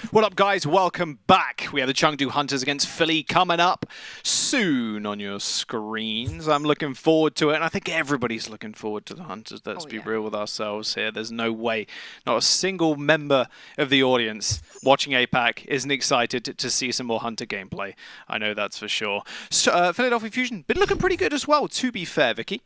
What up, guys? Welcome back. We have the Chengdu Hunters against Philly coming up soon on your screens. I'm looking forward to it, and I think everybody's looking forward to the Hunters. Let's be real with ourselves here. There's no way, not a single member of the audience watching APAC isn't excited to see some more Hunter gameplay. I know that's for sure. So, Philadelphia Fusion, been looking pretty good as well, to be fair, Vicky.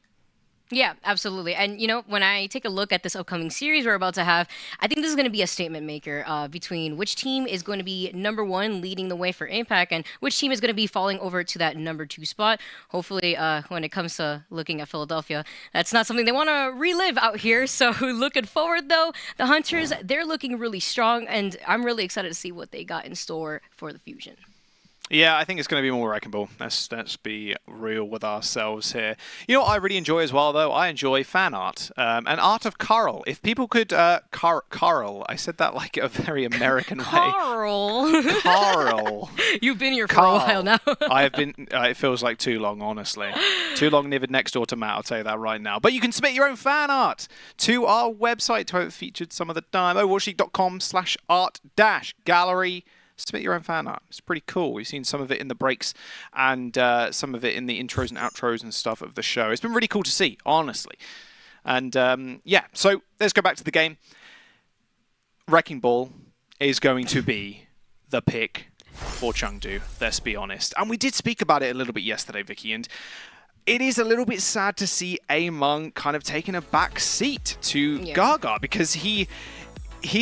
Yeah, absolutely. And, you know, when I take a look at this upcoming series we're about to have, I think this is going to be a statement maker between which team is going to be #1 leading the way for APAC and which team is going to be falling over to that #2 spot. Hopefully, when it comes to looking at Philadelphia, that's not something they want to relive out here. So looking forward, though, the Hunters, they're looking really strong, and I'm really excited to see what they got in store for the Fusion. Yeah, I think it's going to be more wrecking ball. Let's be real with ourselves here. You know what I really enjoy as well, though? I enjoy fan art. And art of Carl. If people could... Carl. I said that like a very American way. Carl. You've been here for a while now. I have been... it feels like too long, honestly. Too long living next door to Matt, I'll tell you that right now. But you can submit your own fan art to our website, to have it featured some of the time. overwatchleague.com/art-gallery. Submit your own fan art. It's pretty cool. We've seen some of it in the breaks and some of it in the intros and outros and stuff of the show. It's been really cool to see, honestly. And yeah, so let's go back to the game. Wrecking Ball is going to be the pick for Chengdu, let's be honest. And we did speak about it a little bit yesterday, Vicky, and it is a little bit sad to see Among kind of taking a back seat to Gaga, because he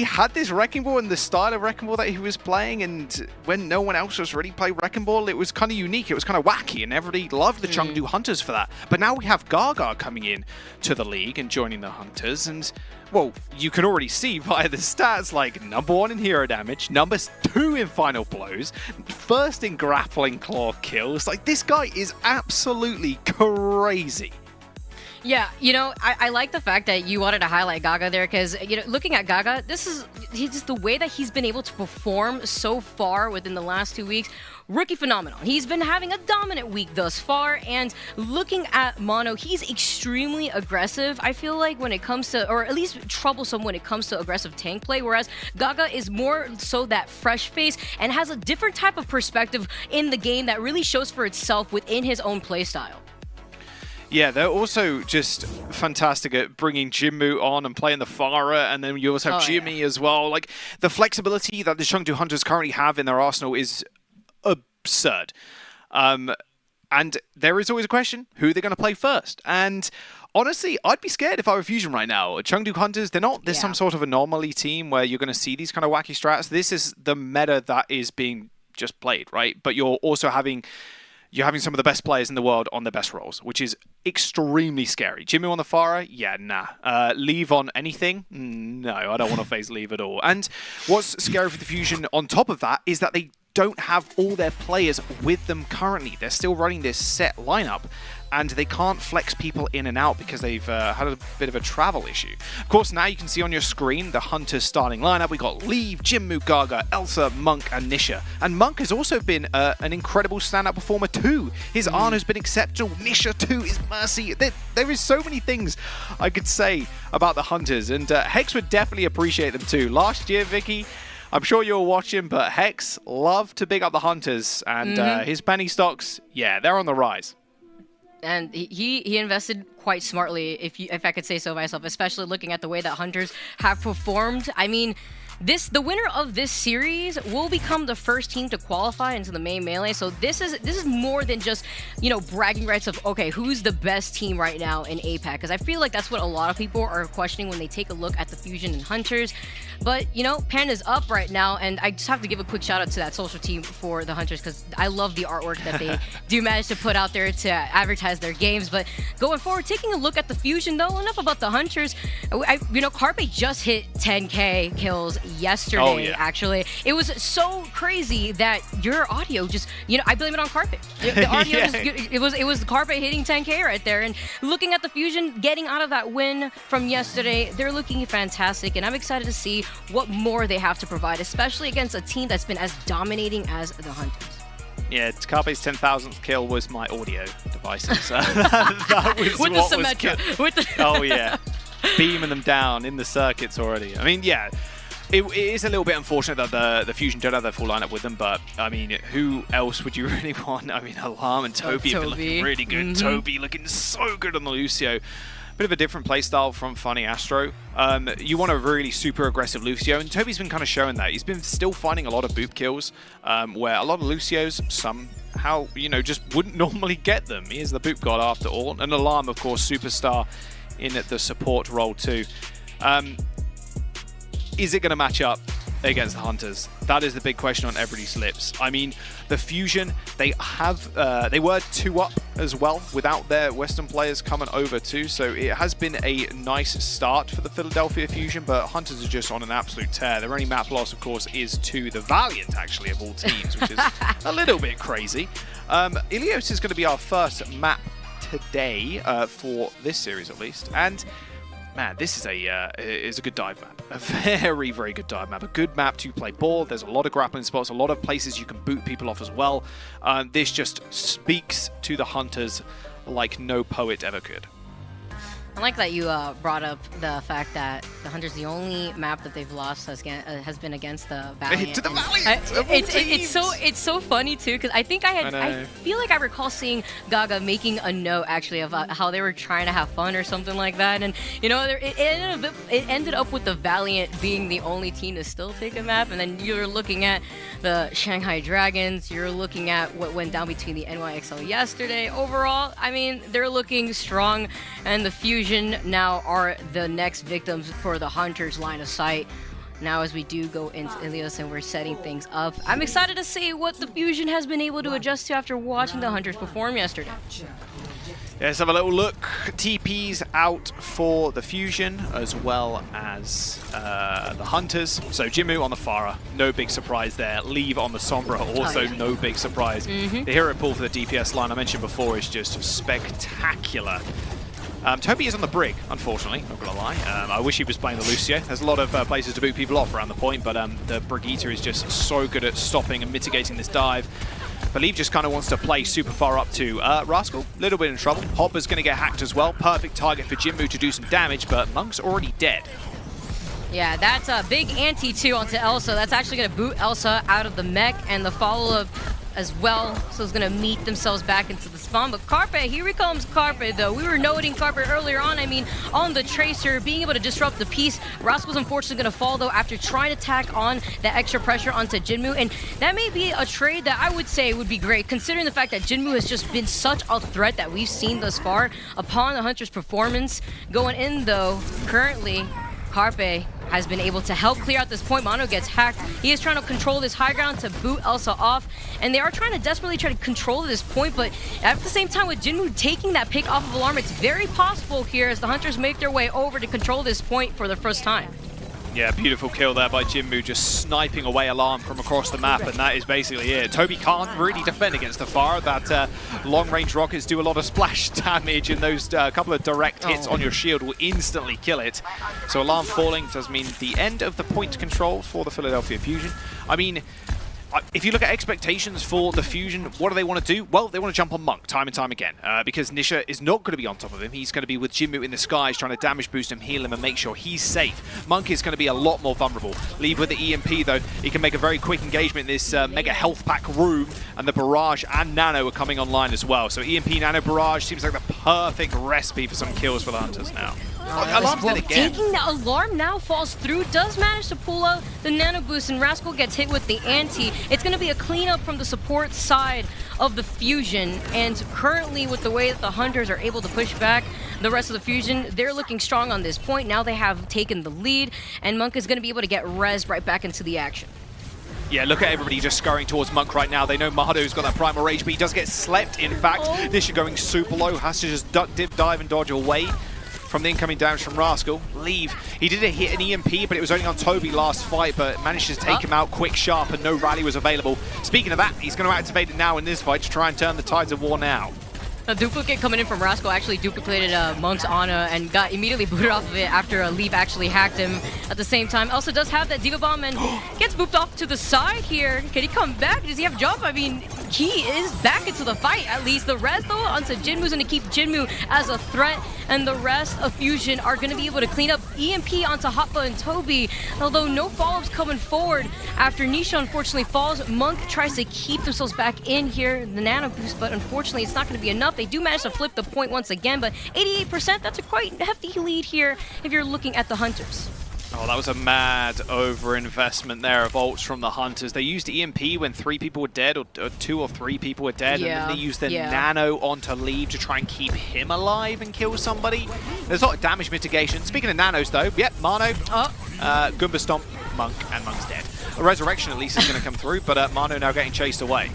had this Wrecking Ball and the style of Wrecking Ball that he was playing, and when no one else was really playing Wrecking Ball, it was kind of unique, it was kind of wacky, and everybody loved the Chengdu Hunters for that. But now we have Gaga coming in to the league and joining the Hunters, and, well, you can already see via the stats, like, #1 in hero damage, #2 in final blows, first in grappling claw kills. Like, this guy is absolutely crazy. Yeah, you know, I like the fact that you wanted to highlight Gaga there, because, you know, looking at Gaga, he's just the way that he's been able to perform so far within the last 2 weeks. Rookie phenomenal. He's been having a dominant week thus far, and looking at Mono, he's extremely aggressive, I feel like, when it comes to, or at least troublesome when it comes to aggressive tank play, whereas Gaga is more so that fresh face and has a different type of perspective in the game that really shows for itself within his own playstyle. Yeah, they're also just fantastic at bringing Jinmu on and playing the Pharah, and then you also have Jimmy as well. Like, the flexibility that the Chengdu Hunters currently have in their arsenal is absurd. And there is always a question, who they're going to play first. And honestly, I'd be scared if I were Fusion right now. Chengdu Hunters, they're not there's some sort of anomaly team where you're going to see these kind of wacky strats. This is the meta that is being just played, right? But you're also having some of the best players in the world on their best roles, which is extremely scary. Jimmy on the Pharah? Yeah, nah. Leave on anything? No, I don't want to face Leave at all. And what's scary for the Fusion on top of that is that they don't have all their players with them currently. They're still running this set lineup, and they can't flex people in and out because they've had a bit of a travel issue. Of course, now you can see on your screen the Hunters starting lineup. We got Leave, Jinmu, Gaga, Elsa, Monk, and Nisha. And Monk has also been an incredible standout performer too. His Ana has been exceptional. Nisha too, his Mercy. There is so many things I could say about the Hunters, and Hex would definitely appreciate them too. Last year, Vicky, I'm sure you're watching, but Hex loved to big up the Hunters, and his penny stocks, yeah, they're on the rise. And he invested quite smartly, if I could say so myself, especially looking at the way that Hunters have performed. I mean, the winner of this series will become the first team to qualify into the May Melee. So this is more than just, you know, bragging rights of, okay, who's the best team right now in APAC? Because I feel like that's what a lot of people are questioning when they take a look at the Fusion and Hunters. But, you know, Panda's up right now, and I just have to give a quick shout out to that social team for the Hunters, because I love the artwork that they do manage to put out there to advertise their games. But going forward, taking a look at the Fusion, though, enough about the Hunters. You know, Carpe just hit 10K kills yesterday, actually. It was so crazy that your audio just, you know, I blame it on Carpe. The audio it was Carpe hitting 10K right there. And looking at the Fusion, getting out of that win from yesterday, they're looking fantastic, and I'm excited to see what more they have to provide, especially against a team that's been as dominating as the Hunters. Yeah, Carpe's 10,000th kill was my audio devices. That was with what the Symmetra. Oh yeah, beaming them down in the circuits already. I mean, yeah, It is a little bit unfortunate that the Fusion don't have their full lineup with them, but I mean, who else would you really want? I mean, Alarm and Toby have been looking really good. Toby looking so good on the Lucio. Bit of a different playstyle from Funny Astro. You want a really super aggressive Lucio, and Toby's been kind of showing that. He's been still finding a lot of boop kills, where a lot of Lucios somehow, you know, just wouldn't normally get them. He is the boop god after all. And Alarm, of course, superstar in the support role too. Is it going to match up against the Hunters? That is the big question on everybody's lips. I mean, the Fusion, they were 2-up as well without their Western players coming over too, so it has been a nice start for the Philadelphia Fusion, but Hunters are just on an absolute tear. Their only map loss, of course, is to the Valiant, actually, of all teams, which is a little bit crazy. Ilios is going to be our first map today for this series, at least, and man, this is a good dive map. A very, very good dive map. A good map to play ball. There's a lot of grappling spots, a lot of places you can boot people off as well. This just speaks to the Hunters like no poet ever could. I like that you brought up the fact that the Hunters, the only map that they've lost has been against the Valiant. To the Valiant! It's so funny too, because I think I feel like I recall seeing Gaga making a note actually about how they were trying to have fun or something like that, and you know it ended up with the Valiant being the only team to still take a map, and then you're looking at the Shanghai Dragons, you're looking at what went down between the NYXL yesterday. Overall, I mean, they're looking strong, and the Fusion now are the next victims for the Hunters' line of sight. Now as we do go into Ilios and we're setting things up, I'm excited to see what the Fusion has been able to adjust to after watching the Hunters perform yesterday. Yeah, let's have a little look. TP's out for the Fusion as well as the Hunters. So Jimmu on the Pharah, no big surprise there. Leave on the Sombra, also no big surprise. The hero pool for the DPS line I mentioned before is just spectacular. Toby is on the Brig, unfortunately, not gonna lie. I wish he was playing the Lucio. There's a lot of places to boot people off around the point, but the Brigitte is just so good at stopping and mitigating this dive. Believe just kind of wants to play super far up to Rascal, a little bit in trouble. Hopper's gonna get hacked as well. Perfect target for Jimmu to do some damage, but Monk's already dead. Yeah, that's a big anti too onto Elsa. That's actually gonna boot Elsa out of the mech, and the follow-up as well, so it's gonna meet themselves back into the spawn. But Carpe, here he comes, Carpe though. We were noting Carpe earlier on, I mean, on the Tracer, being able to disrupt the piece. Rascal's unfortunately gonna fall though after trying to tack on that extra pressure onto Jinmu, and that may be a trade that I would say would be great, considering the fact that Jinmu has just been such a threat that we've seen thus far upon the Hunter's performance. Going in though, currently, Carpe has been able to help clear out this point. Mono gets hacked. He is trying to control this high ground to boot Elsa off, and they are trying to desperately try to control this point, but at the same time with Jinmu taking that pick off of Alarm, it's very possible here as the Hunters make their way over to control this point for the first time. Yeah, beautiful kill there by Jinmu, just sniping away Alarm from across the map, and that is basically it. Toby can't really defend against the Pharah. That long-range rockets do a lot of splash damage, and those couple of direct hits on your shield will instantly kill it. So Alarm falling does mean the end of the point control for the Philadelphia Fusion. I mean, if you look at expectations for the Fusion, what do they want to do? Well, they want to jump on Monk time and time again, because Nisha is not going to be on top of him. He's going to be with Jinmu in the skies, trying to damage boost him, heal him, and make sure he's safe. Monk is going to be a lot more vulnerable. Leave with the EMP, though. He can make a very quick engagement in this mega health pack room, and the Barrage and Nano are coming online as well. So EMP, Nano, Barrage seems like the perfect recipe for some kills for the Hunters now. Alarm's dead again. Taking the Alarm now falls through, does manage to pull out the Nano Boost, and Rascal gets hit with the anti. It's going to be a cleanup from the support side of the Fusion, and currently with the way that the Hunters are able to push back the rest of the Fusion, they're looking strong on this point. Now they have taken the lead, and Monk is going to be able to get rezzed right back into the action. Yeah, look at everybody just scurrying towards Monk right now. They know Mahado's got that primal rage, but he does get slept, in fact. Nisha going super low, has to just duck, dip, dive, and dodge away from the incoming damage from Rascal. Leave. He did hit an EMP, but it was only on Toby last fight, but managed to take him out quick, sharp, and no rally was available. Speaking of that, he's going to activate it now in this fight to try and turn the tides of war now. A duplicate coming in from Rascal actually duplicated Monk's Ana and got immediately booted off of it after Leaf actually hacked him at the same time. Elsa does have that Diva Bomb and gets booped off to the side here. Can he come back? Does he have jump? I mean, he is back into the fight, at least. The rest, though, onto Jinmu's going to keep Jinmu as a threat, and the rest of Fusion are going to be able to clean up EMP onto Hoppa and Toby, although no follow-ups coming forward after Nisha unfortunately falls. Monk tries to keep themselves back in here, the nano boost, but unfortunately it's not going to be enough. They do manage to flip the point once again, but 88%, that's a quite hefty lead here if you're looking at the Hunters. Oh, that was a mad overinvestment there of ults from the Hunters. They used EMP when 3 people were dead, or 2 or 3 people were dead, and then they used the nano onto Leave to try and keep him alive and kill somebody. There's a lot of damage mitigation. Speaking of nanos, though, yep, Mano, Goomba Stomp, Monk, and Monk's dead. A resurrection at least is going to come through, but Mano now getting chased away.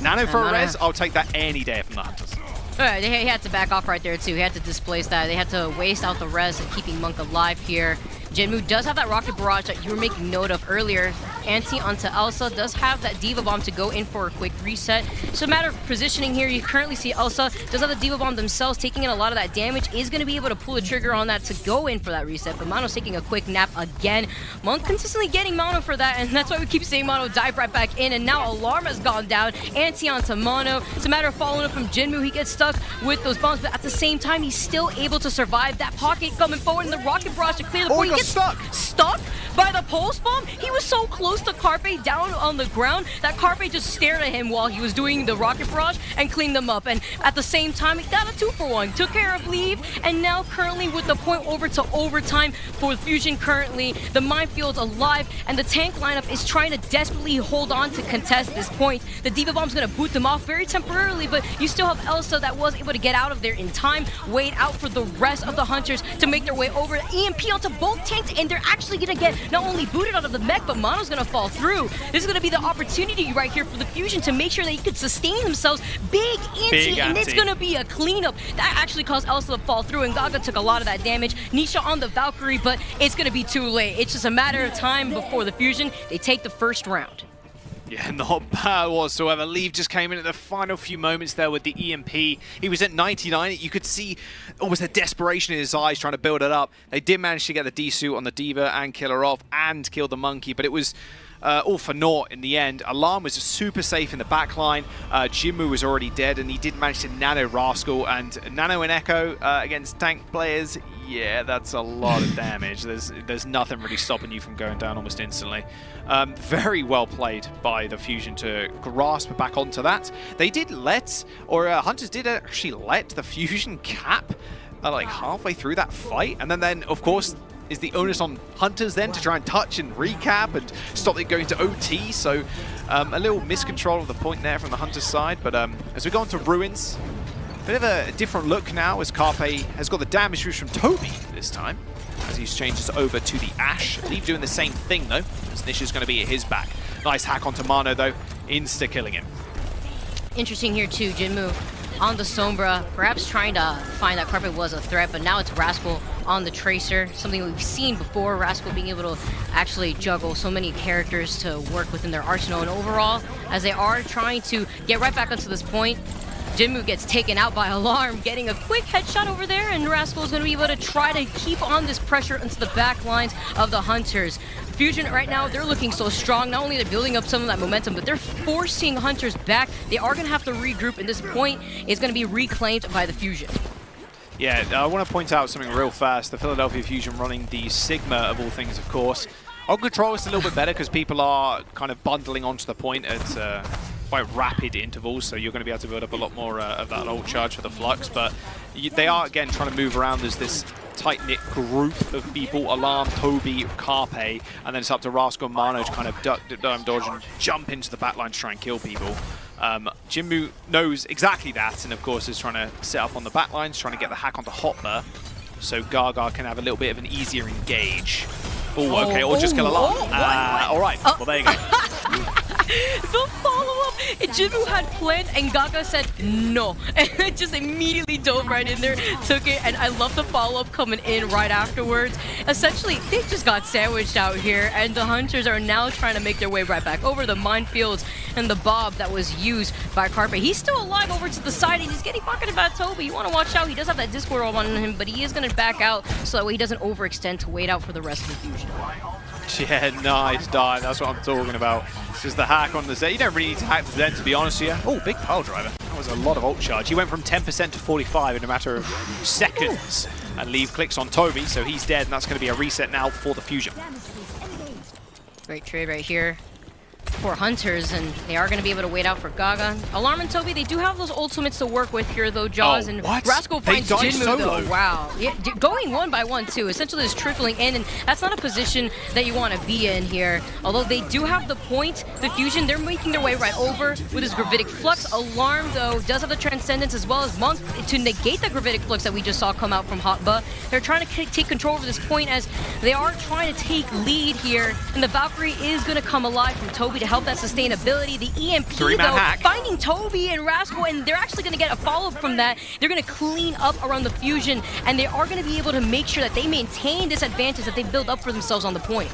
Nano for a res, I'll take that any day from the Hunters. He had to back off right there, too. He had to displace that. They had to waste out the res and keeping Monk alive here. Jinmu does have that rocket barrage that you were making note of earlier. Anti onto Elsa does have that Diva Bomb to go in for a quick reset. So a matter of positioning here, you currently see Elsa does have the Diva Bomb themselves, taking in a lot of that damage, is going to be able to pull the trigger on that to go in for that reset. But Mono's taking a quick nap again. Monk consistently getting Mono for that, and that's why we keep seeing Mono dive right back in. And now Alarm has gone down. Anti onto Mono. It's a matter of following up from Jinmu. He gets stuck with those bombs, but at the same time, he's still able to survive that pocket coming forward, and the rocket barrage to clear the point. He gets stuck by the pulse bomb. He was so close to Carpe down on the ground that Carpe just stared at him while he was doing the rocket barrage and cleaned them up. And at the same time, he got a 2-for-1, took care of Leave, and now currently with the point over to overtime for Fusion currently, the Minefield's alive, and the tank lineup is trying to desperately hold on to contest this point. The Diva Bomb's gonna boot them off very temporarily, but you still have Elsa that was able to get out of there in time, wait out for the rest of the Hunters to make their way over. EMP onto both tanks, and they're actually gonna get not only booted out of the mech, but Mono's gonna fall through. This is gonna be the opportunity right here for the Fusion to make sure that he could sustain themselves. Big anti, and it's gonna be a cleanup. That actually caused Elsa to fall through, and Gaga took a lot of that damage. Nisha on the Valkyrie, but it's gonna be too late. It's just a matter of time before the Fusion, they take the first round. Yeah, not bad whatsoever. Leave just came in at the final few moments there with the EMP. He was at 99. You could see almost a desperation in his eyes trying to build it up. They did manage to get the D-suit on the Diva and kill her off and kill the monkey, but it was all for naught in the end. Alarm was super safe in the backline. Jinmu was already dead, and he did manage to nano Rascal, and nano and Echo against tank players. Yeah, that's a lot of damage. There's nothing really stopping you from going down almost instantly. Very well played by the Fusion to grasp back onto that. They did let, or Hunters did actually let the Fusion cap like halfway through that fight, and then of course is the onus on Hunters then to try and touch and recap and stop it going to OT. So a little miscontrol of the point there from the Hunters side. But as we go on to Ruins, a bit of a different look now as Carpe has got the damage boost from Toby this time, as he changes over to the Ash. Leave doing the same thing though, as Nish is going to be at his back. Nice hack onto Mano though, insta-killing him. Interesting here too, Jinmu on the Sombra, perhaps trying to find that Carpet was a threat, but now it's Rascal on the Tracer, something we've seen before, Rascal being able to actually juggle so many characters to work within their arsenal. And overall, as they are trying to get right back onto this point, Jinmu gets taken out by Alarm, getting a quick headshot over there, and Rascal is going to be able to try to keep on this pressure into the back lines of the Hunters. Fusion right now, they're looking so strong. Not only they're building up some of that momentum, but they're forcing Hunters back. They are going to have to regroup, and this point is going to be reclaimed by the Fusion. Yeah, I want to point out something real fast. The Philadelphia Fusion running the Sigma of all things, of course. On control, it's a little bit better because people are kind of bundling onto the point at quite rapid intervals, so you're going to be able to build up a lot more of that ult charge for the Flux. But they are, again, trying to move around. There's this tight-knit group of people, Alarm, Toby, Carpe, and then it's up to Rascal and Mano to kind of duck, dodge, and jump into the backline to try and kill people. Jinmu knows exactly that, and of course is trying to set up on the backlines, trying to get the hack onto Hopper, so Gaga can have a little bit of an easier engage. Oh, okay, or just kill Alarm. All right, well there you go. The follow-up, Jinmu had planned, and Gaga said no, and it just immediately dove right in there, took it, and I love the follow-up coming in right afterwards. Essentially, they just got sandwiched out here, and the Hunters are now trying to make their way right back over the minefields and the Bob that was used by Carpe. He's still alive over to the side, and he's getting pocketed by Toby. You want to watch out. He does have that Discord on him, but he is going to back out so that way he doesn't overextend to wait out for the rest of the Fusion. Yeah, nice dive. That's what I'm talking about. Just the hack on the Zen. You don't really need to hack the Zen, to be honest here. Oh, big pile driver. That was a lot of ult charge. He went from 10% to 45 in a matter of seconds. And Leave clicks on Toby, so he's dead, and that's going to be a reset now for the Fusion. Great trade right here for Hunters, and they are going to be able to wait out for Gaga. Alarm and Toby, they do have those ultimates to work with here, though, Jaws. And Rascal finds Jinmu, though. Wow. Yeah, going 1 by 1, too. Essentially just trickling in, and that's not a position that you want to be in here. Although they do have the point, the Fusion, they're making their way right over with his Gravitic Flux. Alarm, though, does have the Transcendence as well as Monk to negate the Gravitic Flux that we just saw come out from Hotba. They're trying to take control over this point as they are trying to take lead here, and the Valkyrie is going to come alive from Toby to help that sustainability. The EMP, though, finding Toby and Rascal, and they're actually going to get a follow-up from that. They're going to clean up around the Fusion, and they are going to be able to make sure that they maintain this advantage that they built up for themselves on the point.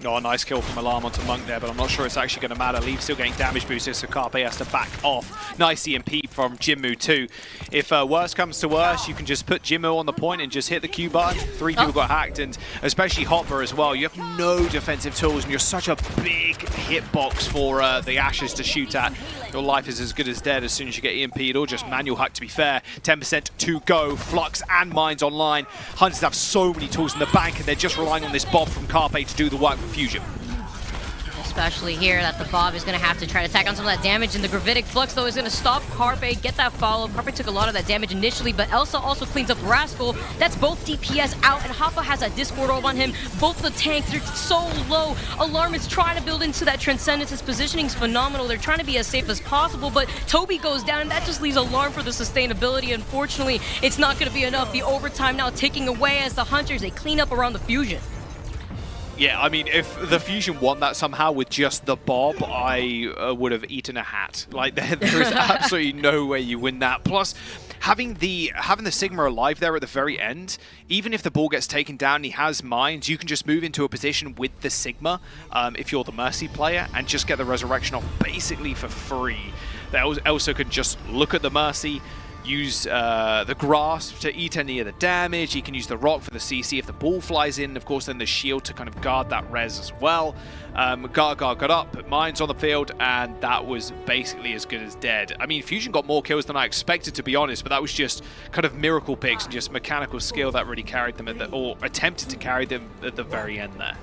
Oh, nice kill from Alarm onto Monk there, but I'm not sure it's actually going to matter. Leave still getting damage boosted, so Carpe has to back off. Nice EMP from Jinmu too. If worse comes to worse, you can just put Jinmu on the point and just hit the Q button. 3 people got hacked, and especially Hotba as well. You have no defensive tools, and you're such a big hitbox for the Ashes to shoot at. Your life is as good as dead as soon as you get EMP'd, or just manual hack, to be fair. 10% to go. Flux and Mines online. Hunters have so many tools in the bank, and they're just relying on this bomb from Carpe to do the work for Fusion. Especially here that the Bob is going to have to try to attack on some of that damage, and the Gravitic Flux, though, is going to stop Carpe, get that follow. Carpe took a lot of that damage initially, but Elsa also cleans up Rascal. That's both DPS out, and Hoppa has that Discord orb on him. Both the tanks, they're so low. Alarm is trying to build into that Transcendence. His positioning is phenomenal. They're trying to be as safe as possible, but Toby goes down, and that just leaves Alarm for the sustainability. Unfortunately, it's not going to be enough. The overtime now ticking away as the Hunters, they clean up around the Fusion. Yeah, I mean, if the Fusion won that somehow with just the Bob, I would have eaten a hat. Like, there is absolutely no way you win that. Plus, having the Sigma alive there at the very end, even if the ball gets taken down and he has mines, you can just move into a position with the Sigma, if you're the Mercy player, and just get the Resurrection off basically for free. They also could just look at the Mercy, use the Grasp to eat any of the damage. He can use the Rock for the CC if the ball flies in. Of course, then the Shield to kind of guard that res as well. Gaga got up, put Mines on the field, and that was basically as good as dead. I mean, Fusion got more kills than I expected, to be honest, but that was just kind of miracle picks and just mechanical skill that really carried them, or attempted to carry them at the very end there.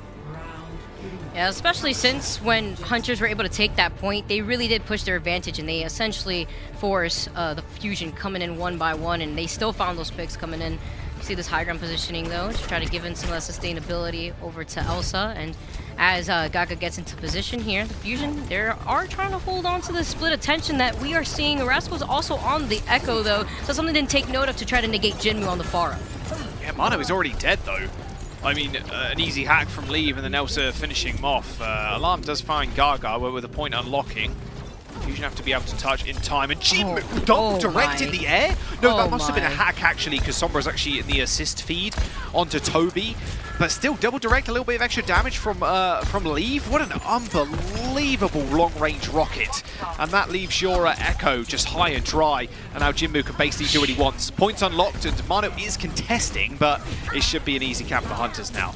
Yeah, especially since when Hunters were able to take that point, they really did push their advantage, and they essentially forced the Fusion coming in 1 by 1, and they still found those picks coming in. You see this high ground positioning, though, to try to give in some of that sustainability over to Elsa, and as Gaga gets into position here, the Fusion, they are trying to hold on to the split attention that we are seeing. Rascal's also on the Echo, though, so something to take note of to try to negate Jinmu on the Pharah. Yeah, Mano is already dead, though. I mean, an easy hack from Leave and then Elsa finishing him off. Alarm does find Gaga with a point unlocking. Fusion have to be able to touch in time. And Jinmu, double direct in the air? No, that must have been a hack, actually, because Sombra's actually in the assist feed onto Toby. But still, double direct, a little bit of extra damage from Leave. What an unbelievable long-range rocket. And that leaves your Echo just high and dry. And now Jinmu can basically do what he wants. Points unlocked, and Mano is contesting, but it should be an easy cap for Hunters now.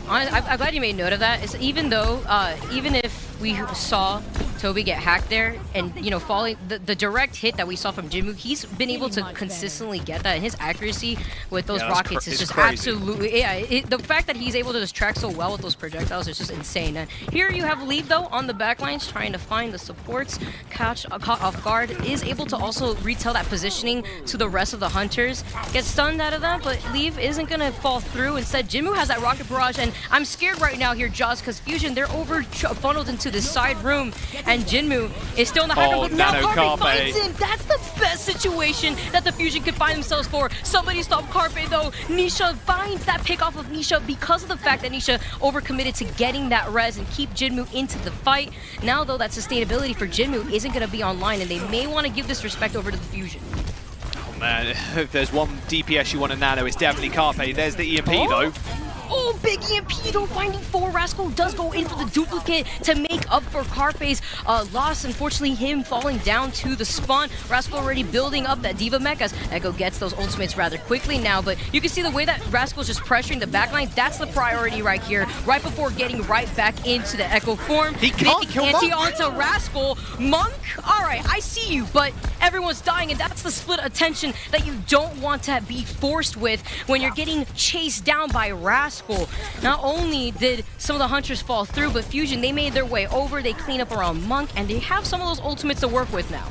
I'm glad you made note of that. It's even if we saw Toby get hacked there, and falling the direct hit that we saw from Jinmu, he's been able to consistently get that, and his accuracy with those rockets is just crazy. Absolutely, the fact that he's able to just track so well with those projectiles is just insane. And here you have Leave, though, on the backlines trying to find the supports, caught off guard, is able to also retell that positioning to the rest of the Hunters, gets stunned out of that, but Leave isn't gonna fall through. Instead, Jinmu has that rocket barrage, and I'm scared right now here, Jaws, because Fusion, they're over funneled into this side room, and Jinmu is still in the high ground, but now Carpe finds him. That's the best situation that the Fusion could find themselves for. Somebody stop Carpe, though. Nisha finds that pick off of Nisha because of the fact that Nisha overcommitted to getting that res and keep Jinmu into the fight. Now, though, that sustainability for Jinmu isn't going to be online, and they may want to give this respect over to the Fusion. Oh, man, if there's one DPS you want to nano, it's definitely Carpe. There's the EMP, though. Oh, big EMP though, finding 4. Rascal does go in for the duplicate to make up for Carpe's loss. Unfortunately, him falling down to the spawn. Rascal already building up that Diva mech as Echo gets those ultimates rather quickly now, but you can see the way that Rascal's just pressuring the backline. That's the priority right here, right before getting right back into the Echo form. He can't kill Monk. Monk. Onto Rascal. Monk, all right, I see you, but everyone's dying, and that's the split attention that you don't want to be forced with when you're getting chased down by Rascal. Not only did some of the Hunters fall through, but Fusion, they made their way over, they clean up around Monk, and they have some of those ultimates to work with now.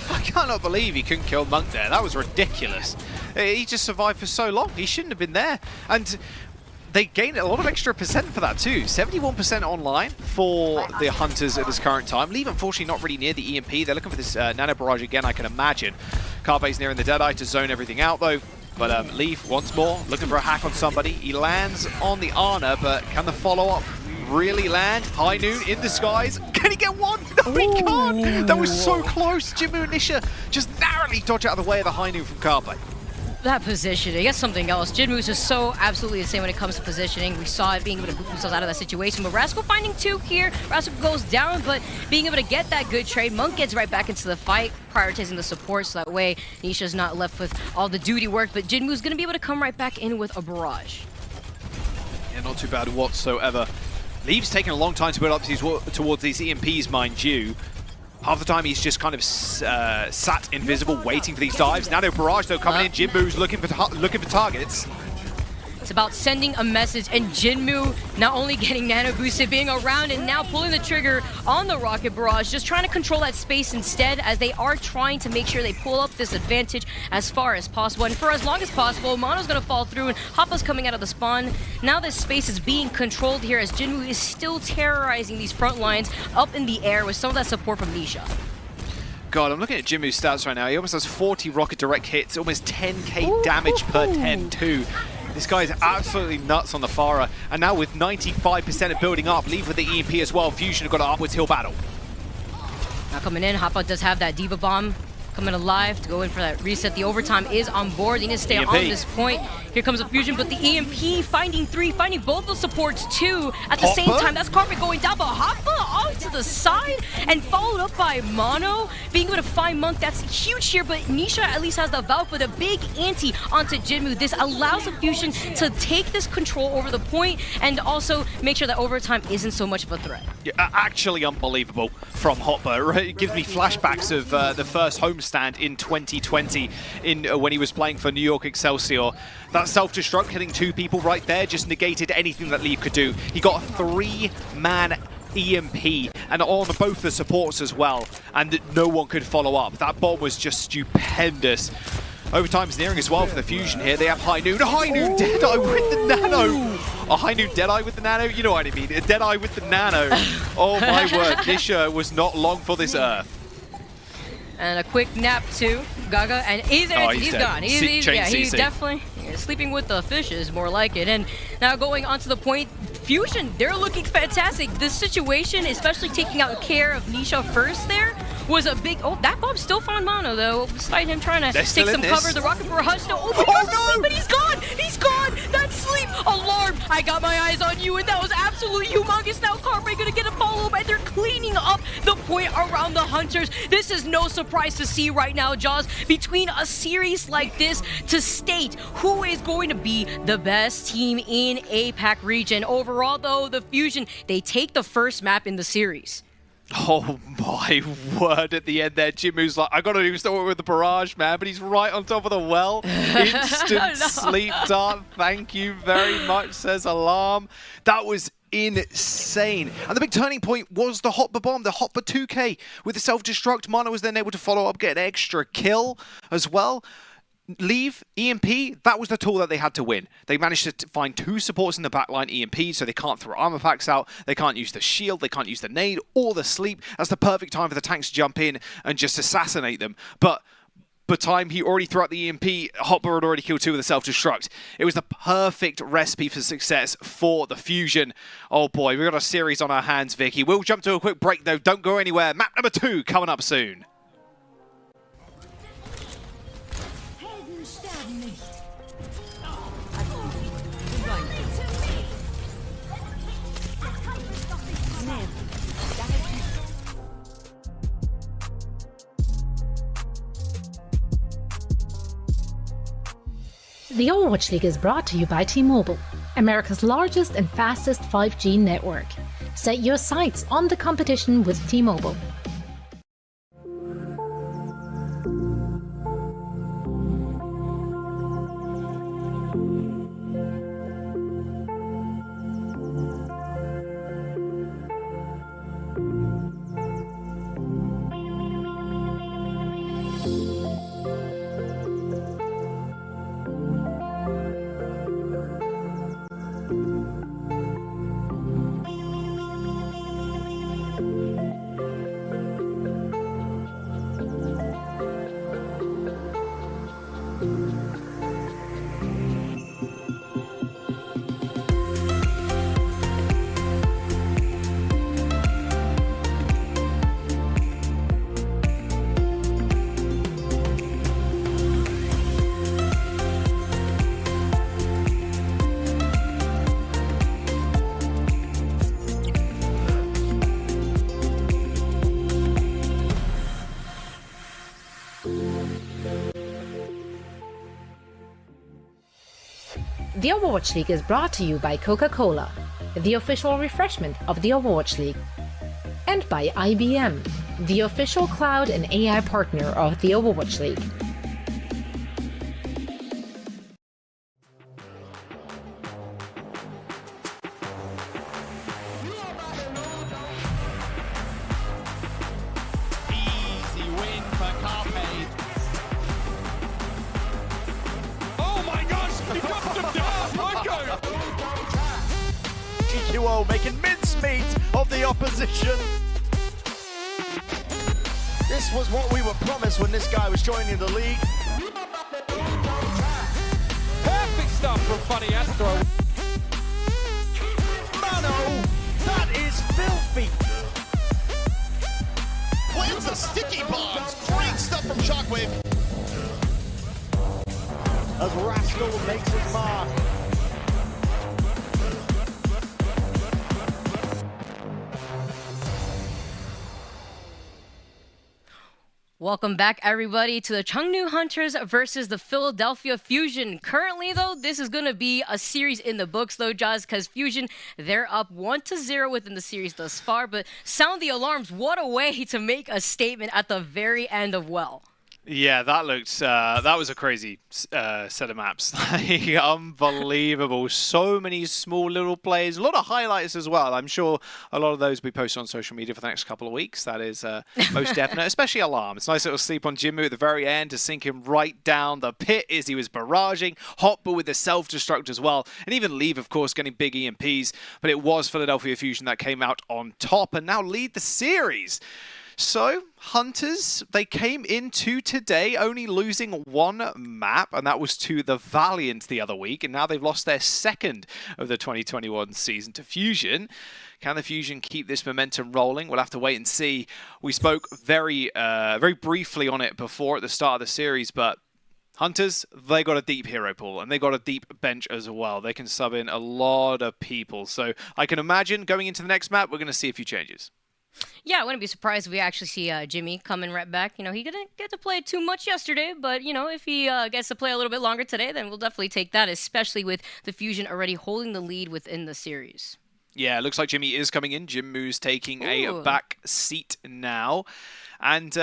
I cannot believe he couldn't kill Monk there. That was ridiculous. He just survived for so long. He shouldn't have been there. And they gained a lot of extra percent for that too. 71% online for the Hunters at this current time. Leave, unfortunately, not really near the EMP. They're looking for this Nano Barrage again, I can imagine. Carpe's nearing the Deadeye to zone everything out, though. But Leaf, once more, looking for a hack on somebody. He lands on the Ana, but can the follow-up really land? High Noon in disguise. Can he get one? No, he can't. That was so close. Jimmu and Nisha just narrowly dodge out of the way of the High Noon from Carpe. That positioning, that's something else. Jinwoo's is so absolutely insane when it comes to positioning. We saw it being able to boot themselves out of that situation, but Rascal finding 2 here. Rascal goes down, but being able to get that good trade. Monk gets right back into the fight, prioritizing the support, so that way Nisha's not left with all the duty work, but Jinwoo's gonna be able to come right back in with a barrage. Yeah, not too bad whatsoever. Leaf's taking a long time to build up towards these EMPs, mind you. Half the time he's just kind of sat invisible, waiting for these dives. Nano Barrage though coming in. Jinmu's looking for targets. It's about sending a message, and Jinmu not only getting nano boosted, being around, and now pulling the trigger on the Rocket Barrage, just trying to control that space instead, as they are trying to make sure they pull up this advantage as far as possible. And for as long as possible, Mono's gonna fall through, and Hoppa's coming out of the spawn. Now this space is being controlled here, as Jinmu is still terrorizing these front lines up in the air with some of that support from Nisha. God, I'm looking at Jinmu's stats right now. He almost has 40 rocket direct hits, almost 10k damage per 10 too. This guy is absolutely nuts on the Farah, and now with 95% of building up, Leave with the EMP as well. Fusion have got an upwards hill battle. Now coming in, Hoppa does have that Diva Bomb coming alive to go in for that reset. The overtime is on board. They need to stay on this point. Here comes a Fusion, but the EMP finding 3, finding both the supports too at the same time. That's Carpet going down, but Hoppa off to the side and followed up by Mono. Being able to find Monk, that's huge here, but Nisha at least has the Valve with a big anti onto Jinmu. This allows the Fusion to take this control over the point and also make sure that overtime isn't so much of a threat. Yeah, actually unbelievable from Hoppa. It gives me flashbacks of the first homestand in 2020 when he was playing for New York Excelsior. That self-destruct, hitting 2 people right there, just negated anything that Leaf could do. He got a 3-man EMP, and on both the supports as well, and no one could follow up. That bomb was just stupendous. Overtime's nearing as well for the Fusion here. They have High Noon. High Noon Deadeye with the Nano. A High Noon Deadeye with the Nano? You know what I mean. A Deadeye with the Nano. Oh my word, Nisha was not long for this earth. And a quick nap too, Gaga, and he's gone. He's definitely sleeping with the fishes, more like it. And now going onto the point, Fusion, they're looking fantastic. This situation, especially taking out care of Nisha first there, was a big... Oh, that bomb still found Mono, though, despite him trying to take some cover. The Rocket Barrage, no, no! But he's gone! He's gone! That sleep! Alarm! I got my eyes on you, and that was absolutely humongous. Now Carpe gonna get a follow-up, and they're cleaning up the point around the Hunters. This is no surprise to see right now, Jaws, between a series like this to state who is going to be the best team in APAC region. Overall, though, the Fusion, they take the first map in the series. Oh my word, at the end there, Jinmu's like, I gotta do something with the barrage, man, but he's right on top of the well. Instant sleep dart, thank you very much, says Alarm. That was insane. And the big turning point was the Hoppa bomb, the Hoppa 2K. With the self-destruct, Mono was then able to follow up, get an extra kill as well. Leave, EMP, that was the tool that they had to win. They managed to find 2 supports in the backline EMP, so they can't throw armor packs out, they can't use the shield, they can't use the nade or the sleep. That's the perfect time for the tanks to jump in and just assassinate them. But by the time he already threw out the EMP, Hopper had already killed 2 with the self-destruct. It was the perfect recipe for success for the Fusion. Oh boy, we've got a series on our hands, Vicky. We'll jump to a quick break though, don't go anywhere. Map number 2 coming up soon. The Overwatch League is brought to you by T-Mobile, America's largest and fastest 5G network. Set your sights on the competition with T-Mobile. The Overwatch League is brought to you by Coca-Cola, the official refreshment of the Overwatch League, and by IBM, the official cloud and AI partner of the Overwatch League. Easy win for Carpe. Oh my gosh, he dropped him down, Marco! GQO making mincemeat of the opposition. This was what we were promised when this guy was joining the league. Perfect stuff from Funny Astro. Mano, that is filthy. Plans the sticky bombs. Great stuff from Shockwave. As Rascal makes his mark. Welcome back, everybody, to the Chengdu Hunters versus the Philadelphia Fusion. Currently, though, this is going to be a series in the books, though, Jaws, because Fusion, they're up 1-0 within the series thus far. But sound the alarms. What a way to make a statement at the very end of Well. Yeah, that looked, that was a crazy set of maps. Unbelievable. So many small little plays, a lot of highlights as well. I'm sure a lot of those will be posted on social media for the next couple of weeks. That is most definite, especially Alarm. It's nice little sleep on Jinmu at the very end to sink him right down the pit as he was barraging. Hotbull with the self-destruct as well. And even Leave, of course, getting big EMPs. But it was Philadelphia Fusion that came out on top and now lead the series. So, Hunters, they came into today only losing one map, and that was to the Valiant the other week, and now they've lost their second of the 2021 season to Fusion. Can the Fusion keep this momentum rolling? We'll have to wait and see. We spoke very briefly on it before at the start of the series, but Hunters, they got a deep hero pool, and they got a deep bench as well. They can sub in a lot of people, so I can imagine going into the next map, we're going to see a few changes. Yeah, I wouldn't be surprised if we actually see Jimmy coming right back. You know, he didn't get to play too much yesterday, but, you know, if he gets to play a little bit longer today, then we'll definitely take that, especially with the Fusion already holding the lead within the series. Yeah, it looks like Jimmy is coming in. Jinmu's taking a back seat now. And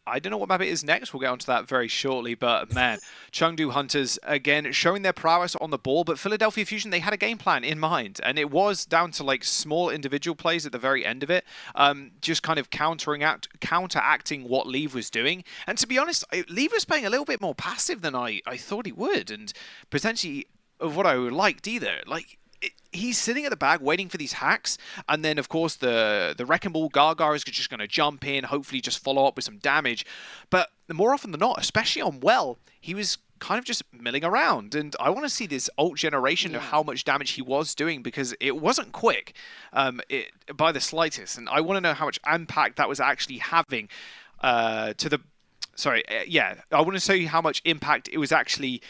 I don't know what map it is next. We'll get onto that very shortly. But, man, Chengdu Hunters, again, showing their prowess on the ball. But Philadelphia Fusion, they had a game plan in mind. And it was down to, like, small individual plays at the very end of it. Just kind of counteracting what Leave was doing. And to be honest, Leave was playing a little bit more passive than I thought he would. And potentially of what I liked either. Like, he's sitting at the back waiting for these hacks, and then of course the Wrecking Ball Gargar is just going to jump in, hopefully just follow up with some damage. But more often than not, especially on Well, he was kind of just milling around, and I want to see this ult generation of how much damage he was doing, because it wasn't quick by the slightest, and I want to know how much impact that was actually having to the... Sorry, yeah, I want to show you how much impact it was actually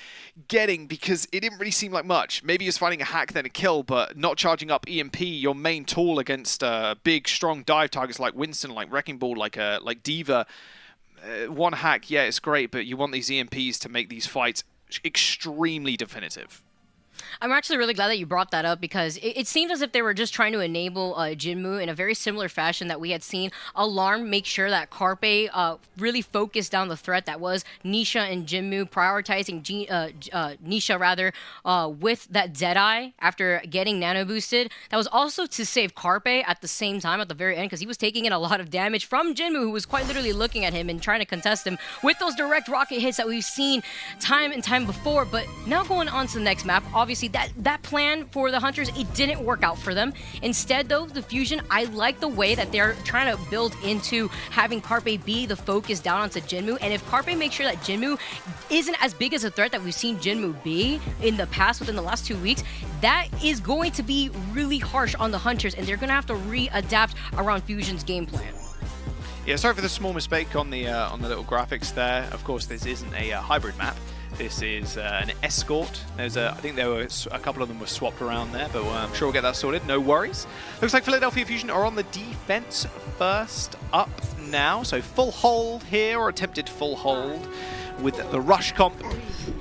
getting, because it didn't really seem like much. Maybe he was finding a hack then a kill, but not charging up EMP, your main tool against big, strong dive targets like Winston, like Wrecking Ball, like Diva. One hack, yeah, it's great, but you want these EMPs to make these fights extremely definitive. I'm actually really glad that you brought that up because it seems as if they were just trying to enable Jinmu in a very similar fashion that we had seen Alarm make sure that Carpe really focused down the threat that was Nisha and Jinmu, prioritizing Nisha rather with that Deadeye after getting nano boosted. That was also to save Carpe at the same time at the very end because he was taking in a lot of damage from Jinmu, who was quite literally looking at him and trying to contest him with those direct rocket hits that we've seen time and time before. But now going on to the next map, obviously that plan for the Hunters, it didn't work out for them. Instead, though, the Fusion, I like the way that they're trying to build into having Carpe be the focus down onto Jinmu. And if Carpe makes sure that Jinmu isn't as big as a threat that we've seen Jinmu be in the past within the last 2 weeks, that is going to be really harsh on the Hunters, and they're going to have to readapt around Fusion's game plan. Yeah, sorry for the small mistake on the little graphics there. Of course, this isn't a hybrid map. This is an escort. I think there were a couple of them were swapped around there, but I'm sure we'll get that sorted. No worries. Looks like Philadelphia Fusion are on the defense first up now. So full hold here, or attempted full hold with the rush comp.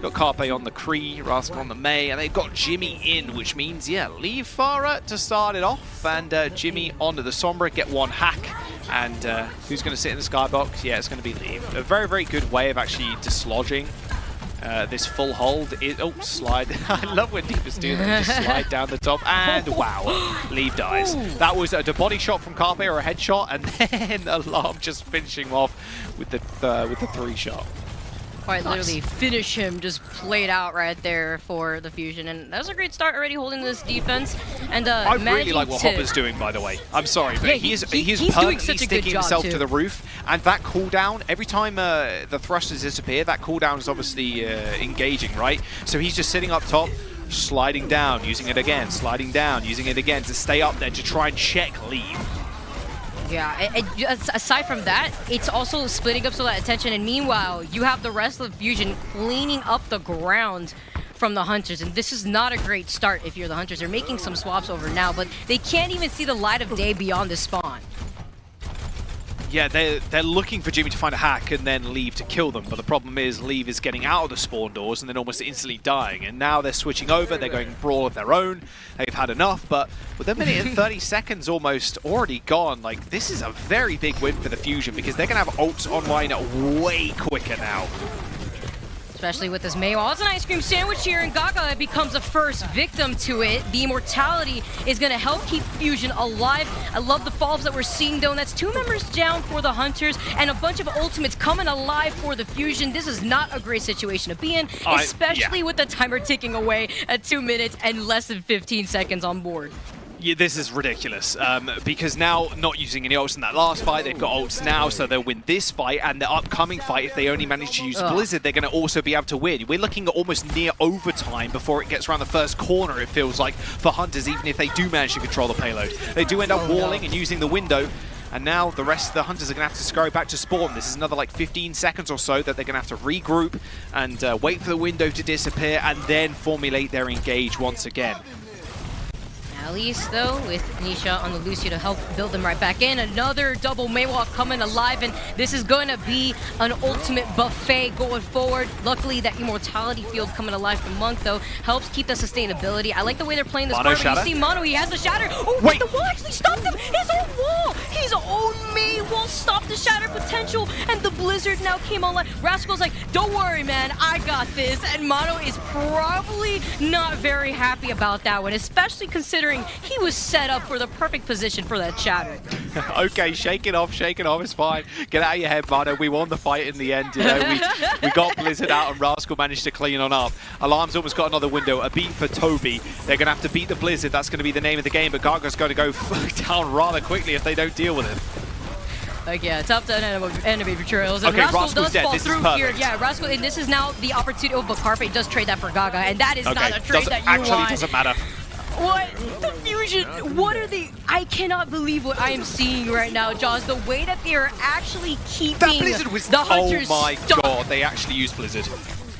Got Carpe on the Kree, Rascal on the May, and they've got Jimmy in, which means, yeah, leave Farah to start it off, and Jimmy onto the Sombra, get one hack. And who's going to sit in the skybox? Yeah, it's going to be Leave. A very, very good way of actually dislodging this full hold. Slide. I love when Deepers do that. Just slide down the top, and wow, Leave dies. That was a body shot from Carpe or a headshot, and then Alarm just finishing him off with the 3-shot. Quite literally finish him, just played out right there for the Fusion, and that was a great start already holding this defense. And I really like what Hopper's doing, by the way. I'm sorry, but yeah, he's permanently sticking himself to the roof, and that cooldown, every time the thrusters disappear, that cooldown is obviously engaging, right? So he's just sitting up top, sliding down, using it again, sliding down, using it again to stay up there to try and check Leave. Yeah, aside from that, it's also splitting up some of that attention, and meanwhile, you have the rest of the Fusion cleaning up the ground from the Hunters, and this is not a great start if you're the Hunters. They're making some swaps over now, but they can't even see the light of day beyond the spawn. Yeah, they're looking for Jimmy to find a hack and then Leave to kill them, but the problem is Leave is getting out of the spawn doors and then almost instantly dying, and now they're switching over, they're going Brawl of their own, they've had enough, but with a minute and 30 seconds almost already gone, like, this is a very big win for the Fusion because they're going to have ults online way quicker now. Especially with this May Wall. It's an ice cream sandwich here, and Gaga becomes a first victim to it. The immortality is going to help keep Fusion alive. I love the follow-ups that we're seeing, though, and that's 2 members down for the Hunters and a bunch of ultimates coming alive for the Fusion. This is not a great situation to be in, especially with the timer ticking away at 2 minutes and less than 15 seconds on board. Yeah, this is ridiculous, because now not using any ults in that last fight, they've got ults now, so they'll win this fight, and the upcoming fight, if they only manage to use Blizzard, they're going to also be able to win. We're looking at almost near overtime before it gets around the first corner, it feels like, for Hunters, even if they do manage to control the payload. They do end up walling and using the window, and now the rest of the Hunters are going to have to scurry back to spawn. This is another like 15 seconds or so that they're going to have to regroup and wait for the window to disappear, and then formulate their engage once again. At least, though, with Nisha on the Lucio to help build them right back in. Another double Maywalk coming alive, and this is going to be an ultimate buffet going forward. Luckily, that immortality field coming alive from Monk, though, helps keep the sustainability. I like the way they're playing this part, but you see Mono, he has the shatter. Oh, wait, the wall actually stopped him! His own wall! His own May wall stopped the shatter potential, and the Blizzard now came online. Rascal's like, don't worry, man, I got this. And Mono is probably not very happy about that one, especially considering he was set up for the perfect position for that shatter. Okay, shake it off, it's fine. Get out of your head, Mono. We won the fight in the end, you know. We got Blizzard out and Rascal managed to clean on up. Alarm's almost got another window, a beat for Toby. They're going to have to beat the Blizzard, that's going to be the name of the game, but Gaga's going to go down rather quickly if they don't deal with him. Like, yeah, top 10 enemy betrayals. And okay, Rascal does dead. fall This through here. Yeah, Rascal, and this is now the opportunity. Oh, but Carpe does trade that for Gaga, and that is not a trade that you want. Actually, doesn't matter. What? The Fusion, what are they? I cannot believe what I am seeing right now, Jaws. The way that they are actually keeping that Blizzard was, the Hunters oh my god, they actually used Blizzard.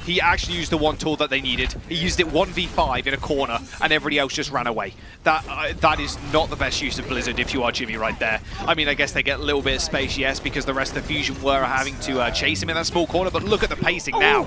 He actually used the one tool that they needed. He used it 1v5 in a corner, and everybody else just ran away. That is not the best use of Blizzard if you are Jimmy right there. I mean, I guess they get a little bit of space, yes, because the rest of the Fusion were having to chase him in that small corner, but look at the pacing now.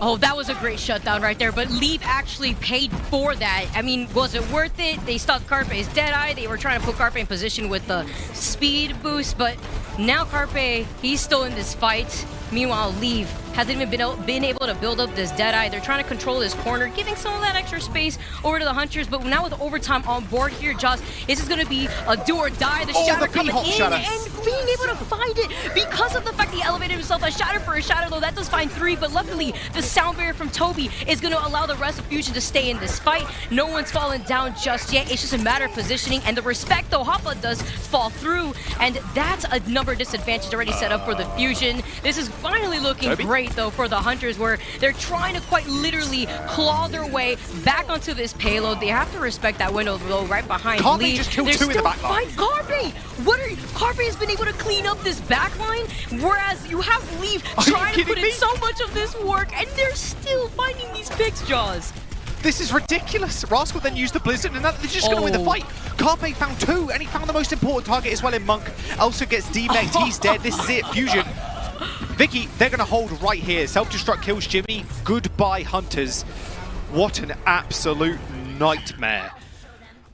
Oh, that was a great shutdown right there, but Leave actually paid for that. I mean, was it worth it? They stopped Carpe's Deadeye. They were trying to put Carpe in position with the speed boost, but now Carpe, he's still in this fight. Meanwhile, Leave hasn't even been able to build up this Deadeye. They're trying to control this corner, giving some of that extra space over to the Hunters, but now with overtime on board here, Jaws, this is going to be a do or die. The Shatter coming in and being able to find it because of the fact he elevated himself. A Shatter for a Shatter, though, that does find 3, but luckily the sound barrier from Toby is going to allow the rest of Fusion to stay in this fight. No one's fallen down just yet. It's just a matter of positioning, and the respect, though, Hoppa does fall through, and that's a number disadvantage already set up for the Fusion. This is finally looking great, though, for the Hunters, where they're trying to quite literally claw their way back onto this payload. They have to respect that window, though, right behind Carpe Lee. just killed 2 in the back line. Carpe! Carpe has been able to clean up this back line, whereas you have Leave trying to put in so much of this work, and they're still finding these picks, Jaws. This is ridiculous. Rascal then used the Blizzard, and they're just going to win the fight. Carpe found 2, and he found the most important target as well in Monk. Elsa gets demexed. He's dead. This is it. Fusion. Vicky, they're going to hold right here. Self-destruct kills Jimmy. Goodbye, Hunters. What an absolute nightmare.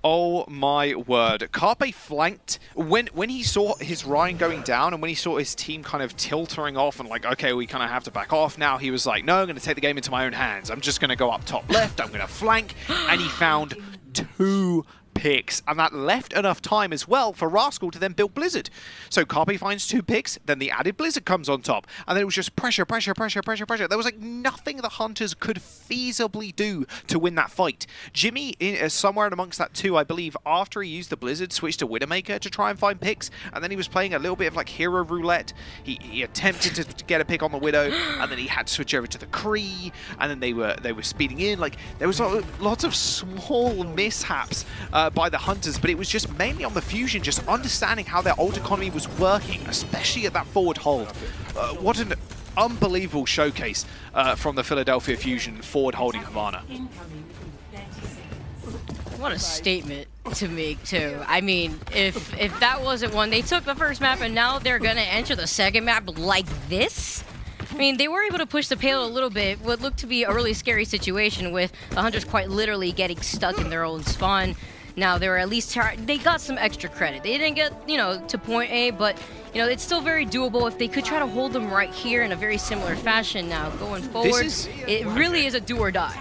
Oh my word. Carpe flanked. When he saw his Ryan going down and when he saw his team kind of tiltering off and like, okay, we kind of have to back off now, he was like, no, I'm going to take the game into my own hands. I'm just going to go up top left. I'm going to flank. And he found 2 picks, and that left enough time as well for Rascal to then build Blizzard. So Carpe finds 2 picks, then the added Blizzard comes on top, and then it was just pressure. There was like nothing the Hunters could feasibly do to win that fight. Jimmy, somewhere in amongst that 2, I believe, after he used the Blizzard, switched to Widowmaker to try and find picks, and then he was playing a little bit of like hero roulette. He attempted to get a pick on the Widow, and then he had to switch over to the Kree, and then they were speeding in. Like, there was lots of small mishaps by the Hunters, but it was just mainly on the Fusion, just understanding how their ult economy was working, especially at that forward hold. What an unbelievable showcase from the Philadelphia Fusion forward holding Havana. What a statement to make, too. I mean, if that wasn't one, they took the first map and now they're going to enter the second map like this? I mean, they were able to push the payload a little bit, what looked to be a really scary situation with the Hunters quite literally getting stuck in their own spawn. Now, they were at least, they got some extra credit. They didn't get, to point A, but, it's still very doable if they could try to hold them right here in a very similar fashion now going forward. It really is a do or die.